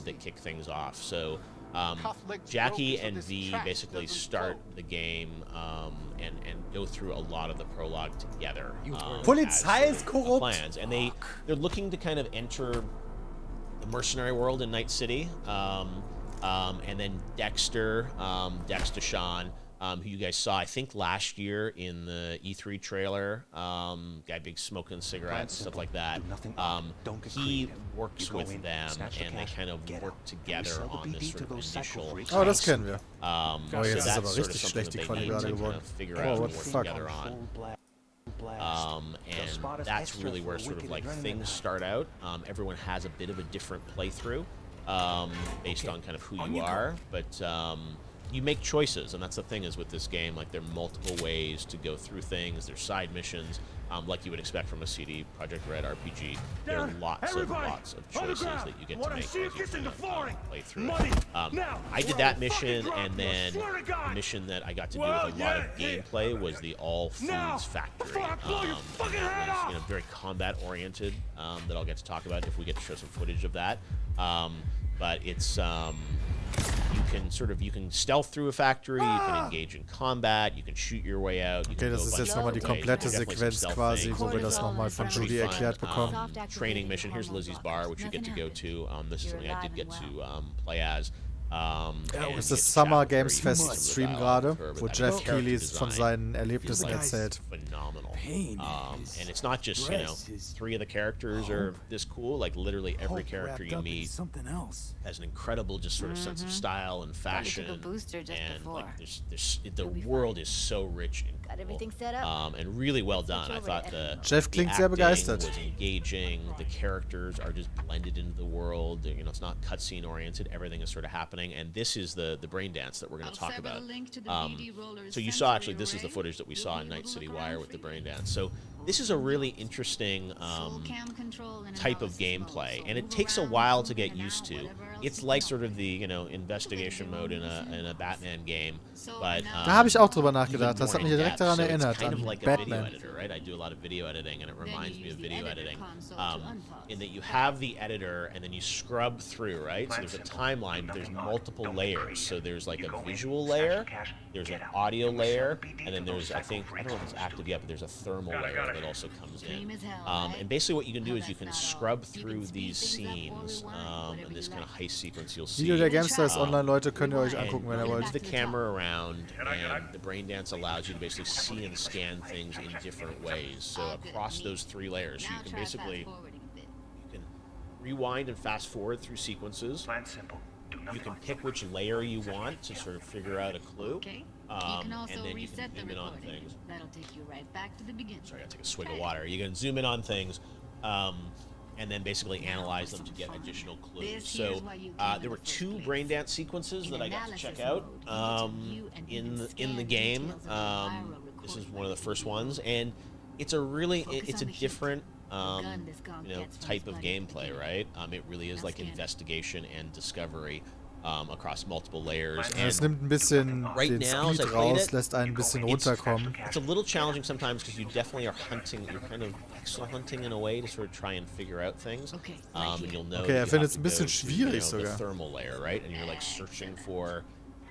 that kick things off. So. Jackie and V basically start the game and go through a lot of the prologue together. Polizei ist korrupt. Plans. And they're looking to kind of enter the mercenary world in Night City. And then Dexter Sean, who you guys saw, I think, last year in the E3 trailer, guy big smoking cigarettes, stuff like that. He works with them, and they kind of work together on this sort of initial. Oh, das kennen wir. So jetzt ist that's aber sort of richtig something schlecht die that they Quali need gerade to geworden. kind of figure out what and the work fuck. together on. And that's really where sort of like things start out. Everyone has a bit of a different playthrough based on kind of who you are, but you make choices, and that's the thing is with this game, like there are multiple ways to go through things. There's side missions, like you would expect from a CD Projekt Red RPG. There are lots of choices that you get to make as you kind of play through it. I did that mission, and then the mission that I got to do with a lot of gameplay was the All Foods Factory. It was very combat oriented, that I'll get to talk about if we get to show some footage of that. But it's you can stealth through a factory, you can engage in combat, you can shoot your way out. Okay, das ist jetzt nochmal die komplette Sequenz quasi, wo wir das nochmal von Judy erklärt bekommen. Training mission. Here's Lizzie's bar, which you get to go to. This is something I did get to play as. Es ist Summer Games Fest Stream gerade, wo Jeff Keighley von seinen Erlebnissen erzählt. Phenomenal. And it's not just, 3 of the characters are this cool. Like literally every character you meet has an incredible just sort of sense of style and fashion. And like the world is so rich and got everything set up. And really well done. I thought Jeff klingt sehr begeistert. Was engaging. The characters are just blended into the world. It's not cutscene oriented. Everything is sort of happening. And this is the brain dance that we're going to talk about. So you saw, actually, this is the footage that we saw in Night City Wire with the brain dance. So this is a really interesting type of gameplay, and it takes a while to get used to. It's like sort of the investigation mode in a Batman game, but da habe ich auch drüber nachgedacht. Das hat mich direkt daran erinnert, kind of an like Batman. A video editor, right? I do a lot of video editing, and it reminds me of video editing. In that you have the editor, and then you scrub through, right? So there's a timeline, but there's multiple layers. So there's like a visual layer, there's an audio layer, and then there's, I don't know if it's active yet, but there's a thermal layer that also comes in. And basically what you can do is you can scrub through these scenes, in this kind of heist sequence you'll see. Video der Gamestar ist online, Leute, könnt ihr euch angucken, wenn ihr wollt. Move the camera around, and the brain dance allows you to basically see and scan things in different ways. So across those 3 layers, you can basically rewind and fast forward through sequences. You can pick which layer you want to sort of figure out a clue. And then you can zoom in on things. That'll take you right back to the beginning. Sorry, I gotta take a swig of water. You can zoom in on things. and then basically analyze them to get additional clues. So there were 2 brain dance sequences that I got to check out in the game. This is one of the first ones, and it's a different type of gameplay, right? It really is like investigation and discovery across multiple layers. Es nimmt ein bisschen den Speed raus, lässt einen ein bisschen runterkommen. It's a little challenging sometimes because you definitely are hunting. You're kind of extra hunting in a way to sort of try and figure out things. And you'll know. Okay, findet es ein bisschen schwierig sogar. The thermal layer, right? And you're like searching for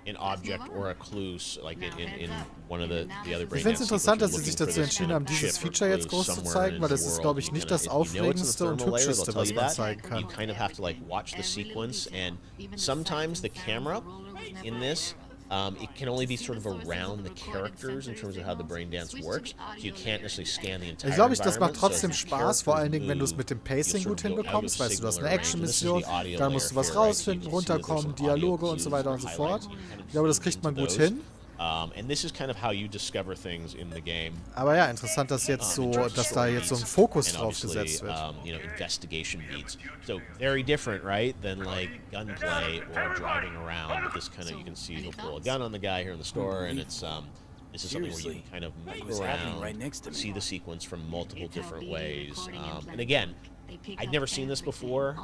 an object or a clue, like in one of the other brain. Ich finde es interessant, dass sie sich dazu entschieden haben, dieses Feature jetzt groß zu zeigen, weil das ist, glaube ich, nicht das aufregendste und hübscheste, was man zeigen kann. You kind of have to like watch the sequence, and sometimes the camera in this. It can only be sort of around the characters in terms of how the brain dance works. So you can't necessarily scan the entire environment. Das macht trotzdem Spaß, vor allen Dingen, wenn du es mit dem Pacing gut hinbekommst. Weißt du, du hast eine Action-Mission, dann musst du was rausfinden, runterkommen, Dialoge und so weiter und so fort. Ich glaube, das kriegt man gut hin. And this is kind of how you discover things in the game. Aber ja, interessant, dass da jetzt so ein Fokus drauf gesetzt wird. Investigation beats. So very different, right, than like gunplay or driving around. This kind of, you can see he'll pull a gun on the guy here in the store, and it's this is something where you can kind of move around, see the sequence from multiple different ways. And again, I'd never seen this before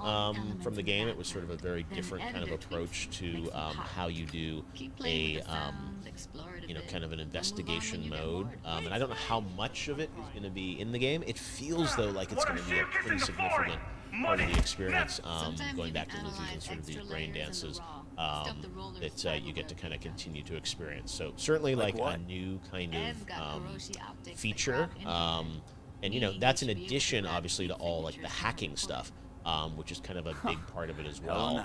from the game. It was sort of a very different kind of approach to how you do a kind of an investigation mode. And I don't know how much of it is going to be in the game. It feels though like it's going to be a pretty significant part of the experience. Going back to these sort of these brain dances that you get to kind of continue to experience. So certainly like a new kind of feature. And that's in addition, obviously, to all like the hacking stuff, which is kind of a big part of it as well.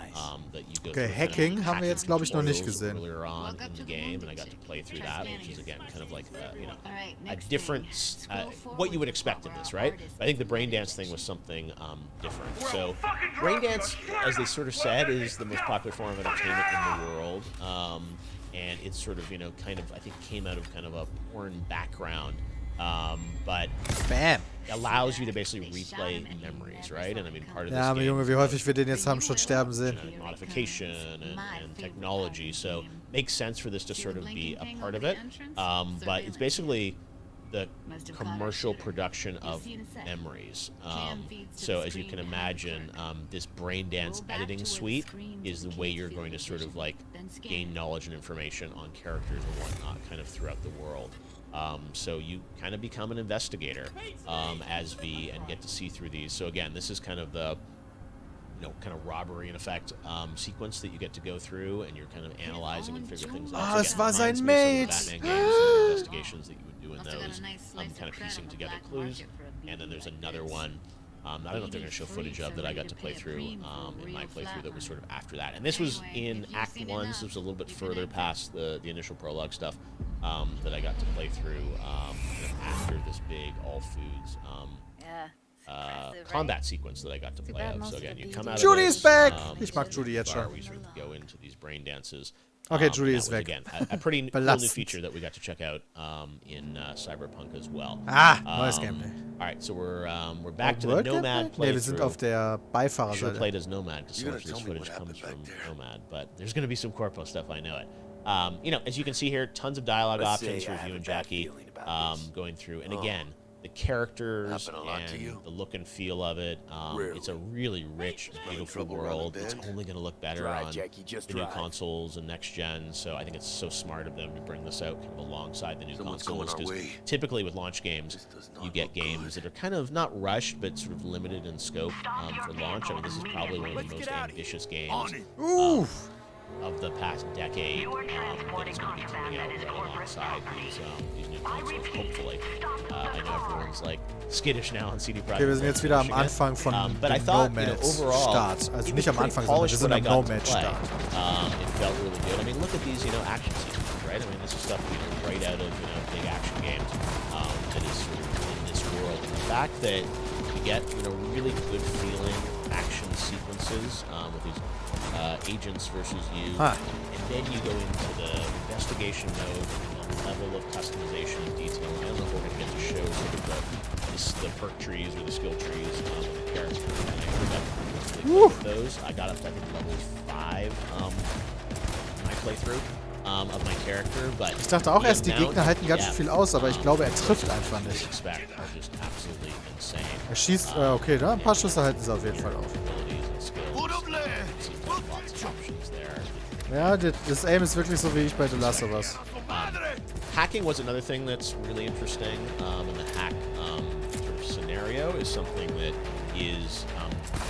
That you go okay, Hacking haben wir jetzt, glaube ich, noch nicht gesehen. Earlier on in the game, and I got to play through that, which is again kind of like a different, what you would expect in this, right? I think the brain dance thing was something different. So, brain dance, as they sort of said, is the most popular form of entertainment in the world, and it's sort of kind of I think came out of kind of a porn background. But Bam. Allows you to basically replay memories, right? And I mean, part of this ja, aber game, Junge, wie häufig wir den jetzt haben schon sterben sehen. Modification and technology, so makes sense for this to sort of be a part of it. But it's basically the commercial production of memories. So as you can imagine, this brain dance editing suite is the way you're going to sort of like gain knowledge and information on characters and whatnot kind of throughout the world. So you kind of become an investigator as V and get to see through these. So again, this is kind of the kind of robbery in effect sequence that you get to go through, and you're kind of analyzing and figuring things out. Ah, es war sein Mate. Mate. Investigations that you would do in those, kind of piecing together clues. And then there's another one. I don't know if they're going to show footage of that I got to play through in my playthrough that was sort of after that. And this was in Act 1, so it was a little bit further past the initial prologue stuff that I got to play through after this big all foods combat sequence that I got to play out. So again, you come out Judy's of this, back! Ich mag Judy jetzt schon. We sort of go into these brain dances. Okay, Judy is weg. Again, a pretty cool new feature that we got to check out in Cyberpunk as well. Neues Gameplay. All right, so we're back to the Nomad playthrough. Nee, wir sind auf der Beifahrerseite. Should have played as Nomad because so much of this footage comes from Nomad, but there's going to be some Corpo stuff. I know it. As you can see here, tons of dialogue options for you and Jackie going through, and again, the characters and the look and feel of it. It's a really rich, beautiful world. It's only going to look better on the new consoles and next gen. So I think it's so smart of them to bring this out kind of alongside the new consoles. Because typically with launch games, you get games that are kind of not rushed, but sort of limited in scope for launch. I mean, this is probably one of the most ambitious games of the past decade that is going to be coming out alongside these new consoles, hopefully. I know everyone's like skittish now on CD Projekt. Okay, wir sind jetzt wieder am Anfang von dem Nomad-Start. Also nicht am Anfang, sondern wir sind am Nomad-Start. It felt really good. I mean, look at these, action sequences, right? I mean, this is stuff, right out of, big action games that is sort of in this world. And the fact that you get, really good feeling action sequences with these agents versus you, and then you go into the investigation mode and the level of customization and detail. I don't know if we're going to get to show sort of the perk trees or the skill trees and the characters played with those. I got up to, I think, level 5 my playthrough of my character. But ich dachte auch erst, die Gegner halten ganz schön viel aus, aber ich glaube, er trifft einfach nicht. Er schießt, okay, da ein paar Schüsse halten sie auf jeden Fall auf. Ja, das Aim ist wirklich so wie ich bei The Last of Us. Hacking was another thing that's really interesting, and the hack sort of scenario is something that is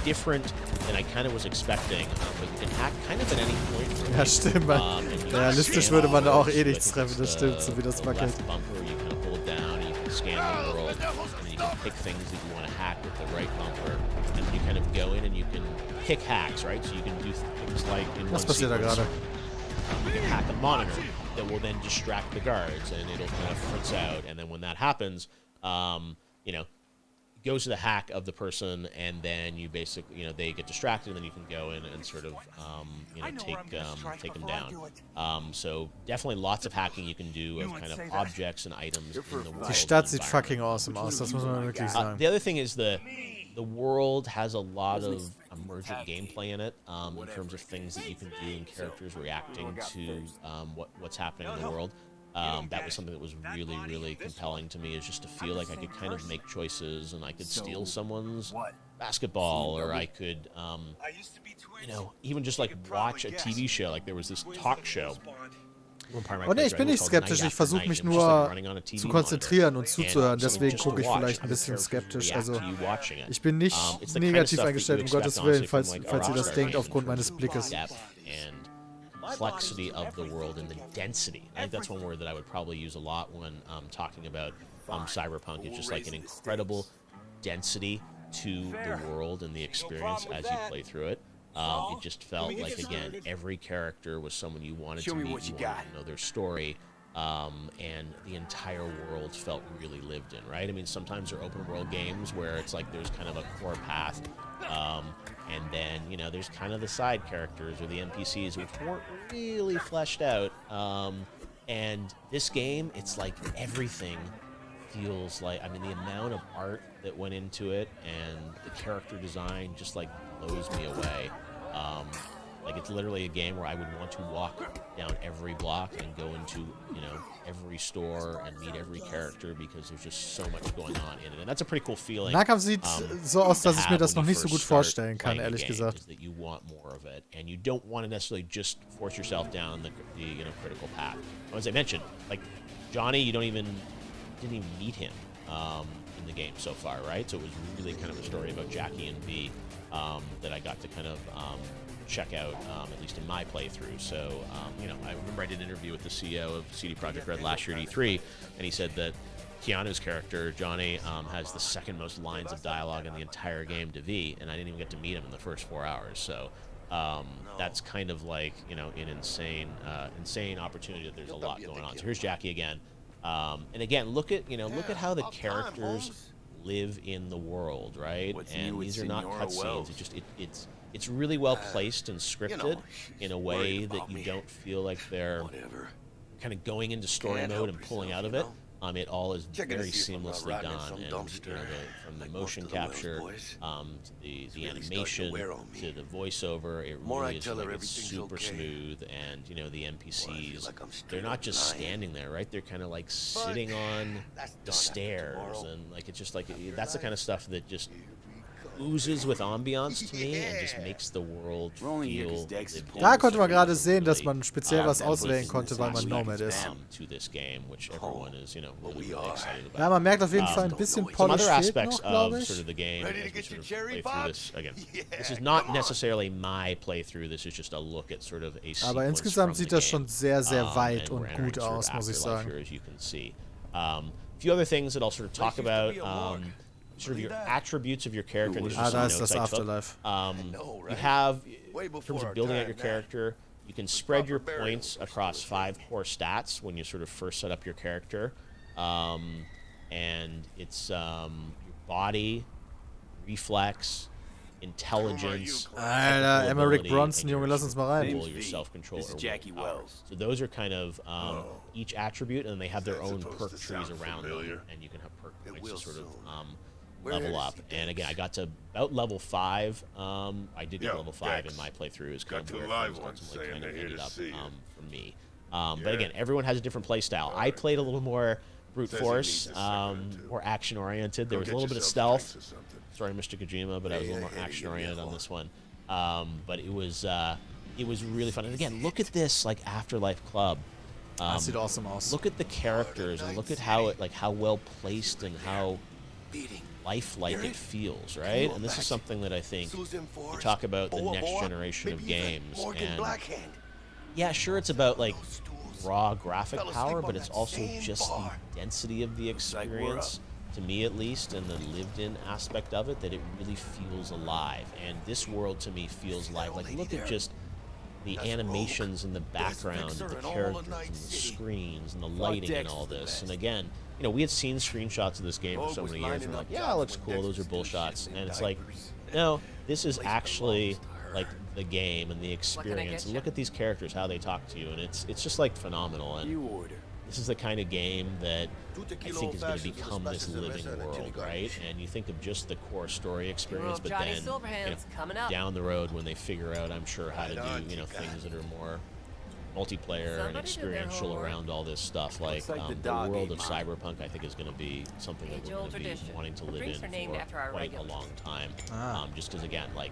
different than I kind of was expecting. But you can hack kind of at any point. Ja, stimmt. Realistisch würde man da auch eh nichts treffen, das stimmt, so wie das wackelt. Bumper, you kind of hold down, you can scan the world, and then you can pick things that you want to hack with the right bumper, and you kind of go in and you can pick hacks, right? So you can do things like in one sequence, you can hack a monitor that will then distract the guards, and it'll kind of fritz out, and then when that happens, you know, it goes to the hack of the person, and then you basically, you know, they get distracted, and then you can go in and sort of, you know, take them down. So definitely lots of hacking you can do of kind of objects and items in the world. Die Stadt sieht fucking awesome aus, das muss man wirklich sagen. The other thing is the world has a lot of emergent gameplay in it, in terms of things that you can do and characters reacting to what's happening in the world. That was something that was really, really compelling to me, is just to feel like I could kind of make choices, and I could steal someone's basketball, or I could, you know, even just like watch a TV show. Like there was this talk show. Oh ne, ich bin nicht skeptisch, ich versuche mich nur zu konzentrieren und zuzuhören, deswegen gucke ich vielleicht ein bisschen skeptisch. Also ich bin nicht negativ eingestellt, um Gottes Willen, falls ihr das denkt, aufgrund meines Blickes. Complexity of the world and the density. I think that's one word that I would probably use a lot when talking about Cyberpunk. It's just like an incredible density to the world and the experience as you play through it. It just felt like, again, every character was someone you wanted to meet, you wanted to know their story, and the entire world felt really lived in, right? I mean, sometimes there are open world games where it's like there's kind of a core path, and then, you know, there's kind of the side characters or the NPCs which weren't really fleshed out. And this game, it's like everything feels like, I mean, the amount of art that went into it and the character design just like blows me away. Like it's literally a game where I would want to walk down every block and go into, you know, every store and meet every character, because there's just so much going on in it. And that's a pretty cool feeling. Nahkampf sieht so aus, dass ich mir das noch nicht so gut vorstellen kann, ehrlich gesagt. That you want more of it, and you don't want to necessarily just force yourself down the you know, critical path. As I mentioned, like Johnny, you didn't even meet him in the game so far, right? So it was really kind of a story about Jackie and V that I got to kind of check out, at least in my playthrough. So, you know, I remember I did an interview with the CEO of CD Projekt Red last year at E3, and he said that Keanu's character, Johnny, has the second most lines of dialogue in the entire game to V, and I didn't even get to meet him in the first 4 hours. So that's kind of like, you know, an insane opportunity that there's a lot going on. So here's Jackie again. And again, look at how the characters live in the world, right? And these are not cutscenes. It's really well placed and scripted in a way that you don't feel like they're kind of going into story mode and pulling out of it. It all is very seamlessly done, and you know, from the motion capture, the animation to the voiceover, it really is like it's super smooth. And you know, the NPCs, they're not just standing there, right? They're kind of like sitting on the stairs, and like it's just like that's the kind of stuff that just oozes with ambiance to me and just makes the world feel. Da konnte man gerade sehen, dass man speziell was auswählen konnte, weil man Nomad ist. Ja, man merkt auf jeden Fall ein bisschen Polish fehlt noch, glaube ich. This is not necessarily my playthrough. This is just a look at sort of a sequence. Aber insgesamt sieht das schon sehr, sehr weit und gut aus, muss ich sagen. A few other things that I'll sort of talk about. Sort of your attributes of your character. And these are da ist das Afterlife. You have, in terms of building out your character, you can spread your points across 5 core stats when you sort of first set up your character. And it's your body, reflex, intelligence, Alter, Emmerich Bronson, Junge, lass uns mal rein. Your self-control. So those are kind of each attribute, and they have their own perk trees around them, and you can have perk points to sort of level up. And again, I got to about level 5. I did get level 5 in my playthrough. Is kind of where things ultimately kind of ended up for me. But again, everyone has a different play style. I played a little more brute force, more action oriented. There was a little bit of stealth. Sorry, Mr. Kojima, but I was a little more action oriented on this one. But it was really fun. And again, look at this like Afterlife Club. Sieht awesome aus. Look at the characters and look at how it how well placed and how lifelike it feels, right? And this is something that I think you talk about the next generation of games. And yeah, sure, it's about like raw graphic power, but it's also just the density of the experience, to me at least, and the lived-in aspect of it, that it really feels alive. And this world to me feels alive. Like, look at just the animations in the background, and the characters and the screens and the lighting and all this. And again, you know, we had seen screenshots of this game for so many years, and we're like, yeah, it looks cool, those are bullshots. And it's like, no, this is actually like the game and the experience. And look at these characters, how they talk to you, and it's just like phenomenal. And this is the kind of game that I think is going to become this living world, right? And you think of just the core story experience, but then down the road when they figure out, I'm sure, how to do things that are more multiplayer and experiential around all this stuff, like the world of Cyberpunk, I think is going to be something that we're going to be wanting to live in for quite a long time. Just because, again, like,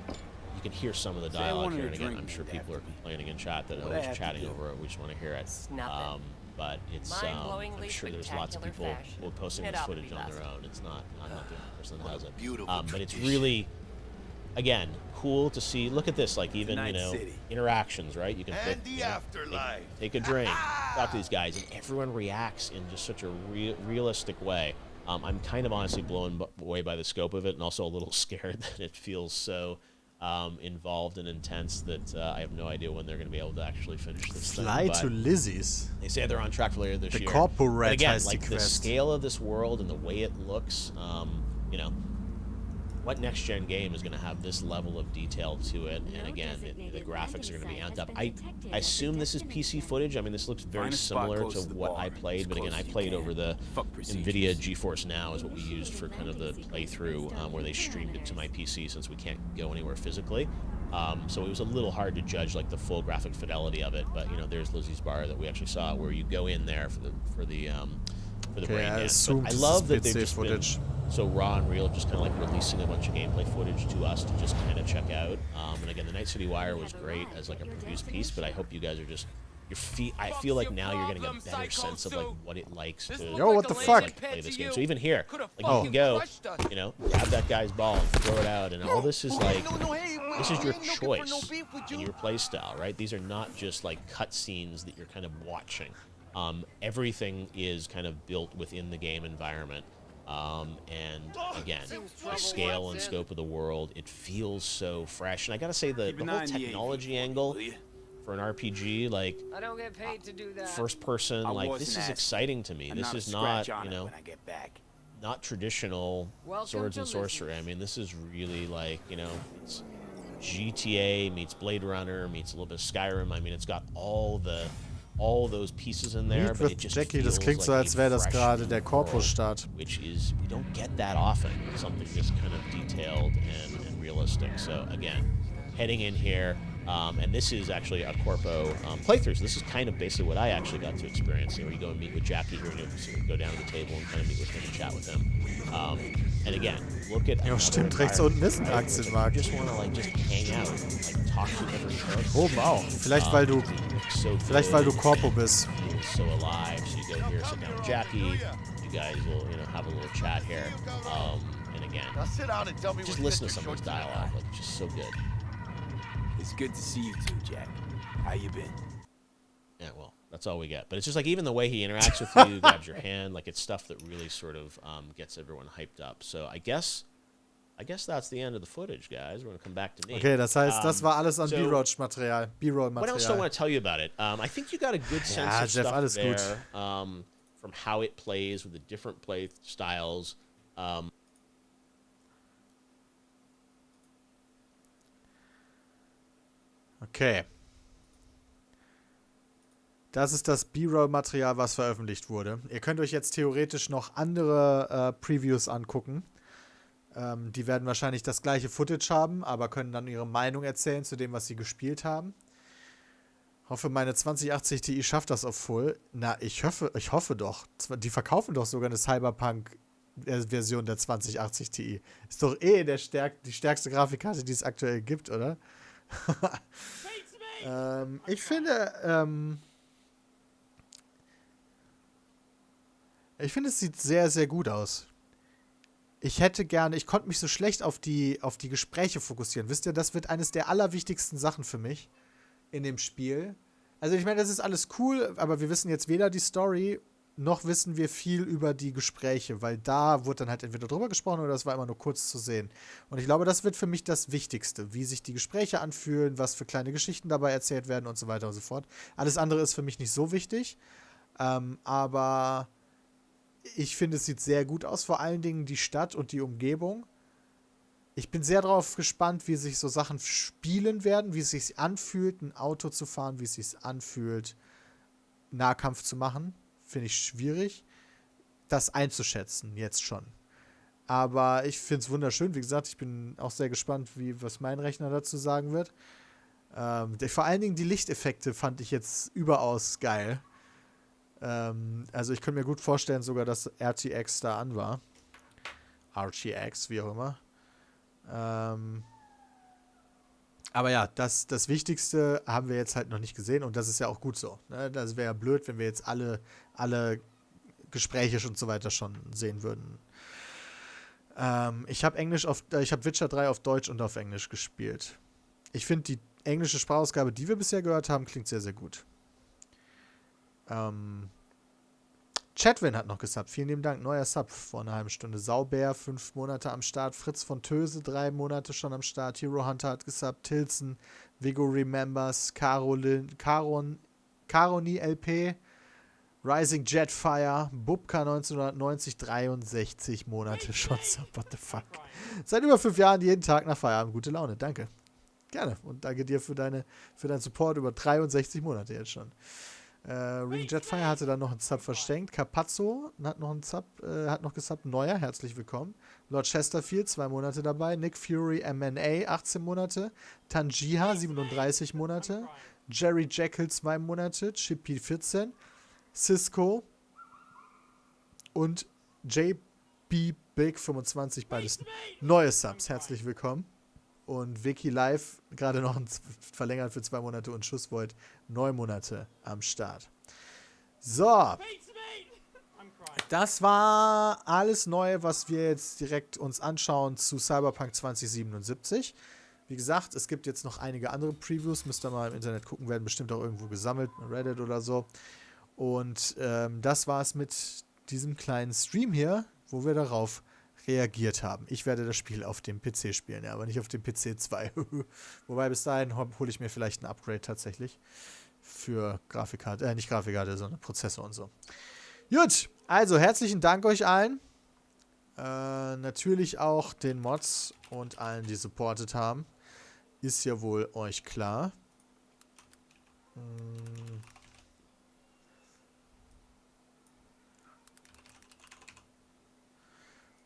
you can hear some of the dialogue here, and again, I'm sure people are complaining in chat that I was chatting over it. We just want to hear it. But it's, I'm sure there's lots of people posting this footage on their own. It's not the only person that has it. But it's really, again, cool to see. Look at this, like, even, interactions, right? You can take a drink, talk to these guys, and everyone reacts in just such a realistic way. I'm kind of honestly blown away by the scope of it, and also a little scared that it feels so involved and intense that I have no idea when they're going to be able to actually finish this thing. Fly to Lizzie's. They say they're on track for later this year. The corporate again, like the scale of this world and the way it looks, what next-gen game is going to have this level of detail to it? And again, the graphics are going to be amped up. I assume this is PC footage. I mean, this looks very similar to what I played, but again, I played over the NVIDIA GeForce Now is what we used for kind of the playthrough, where they streamed it to my PC since we can't go anywhere physically. So it was a little hard to judge like the full graphic fidelity of it. But there's Lizzie's Bar that we actually saw, where you go in there for the brain dance. But I love that they've just been so raw and real, just kind of like releasing a bunch of gameplay footage to us to just kind of check out. And again, the Night City Wire was great as like a produced piece, but I hope you guys are just I feel like now you're getting a better sense of like what it likes to what the fuck? Like, play this game. So even here, like you can go, grab that guy's ball and throw it out, and all this is like this is your choice in your play style, right? These are not just like cutscenes that you're kind of watching. Everything is kind of built within the game environment. And again, the scale and scope of the world, it feels so fresh. And I gotta say, the whole technology angle for an RPG, like I don't get paid to do that. First person, like this is exciting to me. This is not, not traditional swords and sorcery. I mean, this is really like, it's GTA meets Blade Runner meets a little bit of Skyrim. I mean, it's got all those pieces in there, but it just Jackie, feels das klingt so, als wäre das gerade der Korpusstart. Which is, we don't get that often. Something this kind of detailed and realistic. So again, heading in here, and this is actually a Corpo playthrough. So this is kind of basically what I actually got to experience. Where you go and meet with Jackie here, and you go down to the table and kind of meet with him and chat with him. And again, look at. Ja, stimmt, rechts unten ist ein Aktienmarkt. You just want to like just hang out, like talk to different characters. Oben auch. Vielleicht weil du Corpo bist. So alive. So you go here, sit down with Jackie. You guys will, have a little chat here. And again, just listen to some of this dialogue. Like, it's just so good. It's good to see you too, Jack. How you been? Yeah, well, that's all we get. But it's just like even the way he interacts with you, grabs your hand, like it's stuff that really sort of gets everyone hyped up. So I guess that's the end of the footage, guys. We're going to come back to me. Okay, das heißt, das war alles an B-Roll-Material. What else do I want to tell you about it? I think you got a good sense of Jeff, stuff alles there gut. From how it plays with the different play styles. Okay. Das ist das B-Roll-Material, was veröffentlicht wurde. Ihr könnt euch jetzt theoretisch noch andere Previews angucken. Die werden wahrscheinlich das gleiche Footage haben, aber können dann ihre Meinung erzählen zu dem, was sie gespielt haben. Hoffe, meine 2080 Ti schafft das auf Full. Na, ich hoffe doch. Die verkaufen doch sogar eine Cyberpunk-Version der 2080 Ti. Ist doch die stärkste Grafikkarte, die es aktuell gibt, oder? Ich finde, es sieht sehr, sehr gut aus. Ich konnte mich so schlecht auf die Gespräche fokussieren. Wisst ihr, das wird eines der allerwichtigsten Sachen für mich in dem Spiel. Also ich meine, das ist alles cool, aber wir wissen jetzt weder die Story, noch wissen wir viel über die Gespräche, weil da wurde dann halt entweder drüber gesprochen oder das war immer nur kurz zu sehen. Und ich glaube, das wird für mich das Wichtigste, wie sich die Gespräche anfühlen, was für kleine Geschichten dabei erzählt werden und so weiter und so fort. Alles andere ist für mich nicht so wichtig, aber ich finde, es sieht sehr gut aus, vor allen Dingen die Stadt und die Umgebung. Ich bin sehr darauf gespannt, wie sich so Sachen spielen werden, wie es sich anfühlt, ein Auto zu fahren, wie es sich anfühlt, Nahkampf zu machen. Finde ich schwierig, das einzuschätzen, jetzt schon. Aber ich finde es wunderschön. Wie gesagt, ich bin auch sehr gespannt, was mein Rechner dazu sagen wird. Vor allen Dingen die Lichteffekte fand ich jetzt überaus geil. Also ich könnte mir gut vorstellen sogar, dass RTX da an war. RTX, wie auch immer. Aber ja, das Wichtigste haben wir jetzt halt noch nicht gesehen und das ist ja auch gut so. Ne? Das wäre ja blöd, wenn wir jetzt alle Gespräche und so weiter schon sehen würden. Ich habe Witcher 3 auf Deutsch und auf Englisch gespielt. Ich finde, die englische Sprachausgabe, die wir bisher gehört haben, klingt sehr, sehr gut. Chatwin hat noch gesubbt. Vielen lieben Dank. Neuer Sub vor einer halben Stunde. Saubär, 5 Monate am Start. Fritz von Töse, 3 Monate schon am Start. Hero Hunter hat gesubbt. Tilson, Vigo Remembers, Caroni LP, Rising Jetfire, Bubka 1990, 63 Monate schon Sub. What the fuck? Seit über 5 Jahren jeden Tag nach Feierabend. Gute Laune. Danke. Gerne. Und danke dir für deinen Support über 63 Monate jetzt schon. Ring Jetfire hatte dann noch einen Sub verschenkt. Capazzo hat noch einen Sub, hat noch gesubbt. Neuer, herzlich willkommen. Lord Chesterfield, 2 Monate dabei. Nick Fury MNA, 18 Monate. Tanjiha, 37 Monate. Jerry Jekyll, 2 Monate. Chippy, 14. Cisco und JB Big, 25, beides neue Subs. Herzlich willkommen. Und Vicky Live, gerade noch verlängert für 2 Monate und Schussvoid 9 Monate am Start. So. Das war alles Neue, was wir jetzt direkt uns anschauen zu Cyberpunk 2077. Wie gesagt, es gibt jetzt noch einige andere Previews. Müsst ihr mal im Internet gucken, werden bestimmt auch irgendwo gesammelt, Reddit oder so. Und das war's mit diesem kleinen Stream hier, wo wir darauf reagiert haben. Ich werde das Spiel auf dem PC spielen, ja, aber nicht auf dem PC 2. Wobei bis dahin hole ich mir vielleicht ein Upgrade tatsächlich für Grafikkarte, nicht Grafikkarte, sondern Prozessor und so. Gut, also herzlichen Dank euch allen. Natürlich auch den Mods und allen, die supportet haben. Ist ja wohl euch klar.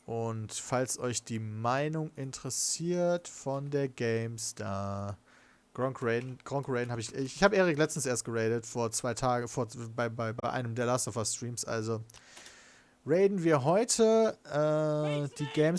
Und falls euch die Meinung interessiert von der GameStar, Gronk Raiden habe ich habe Erik letztens erst geradet, vor 2 Tagen, bei einem der Last of Us Streams, also raiden wir heute die GameStar.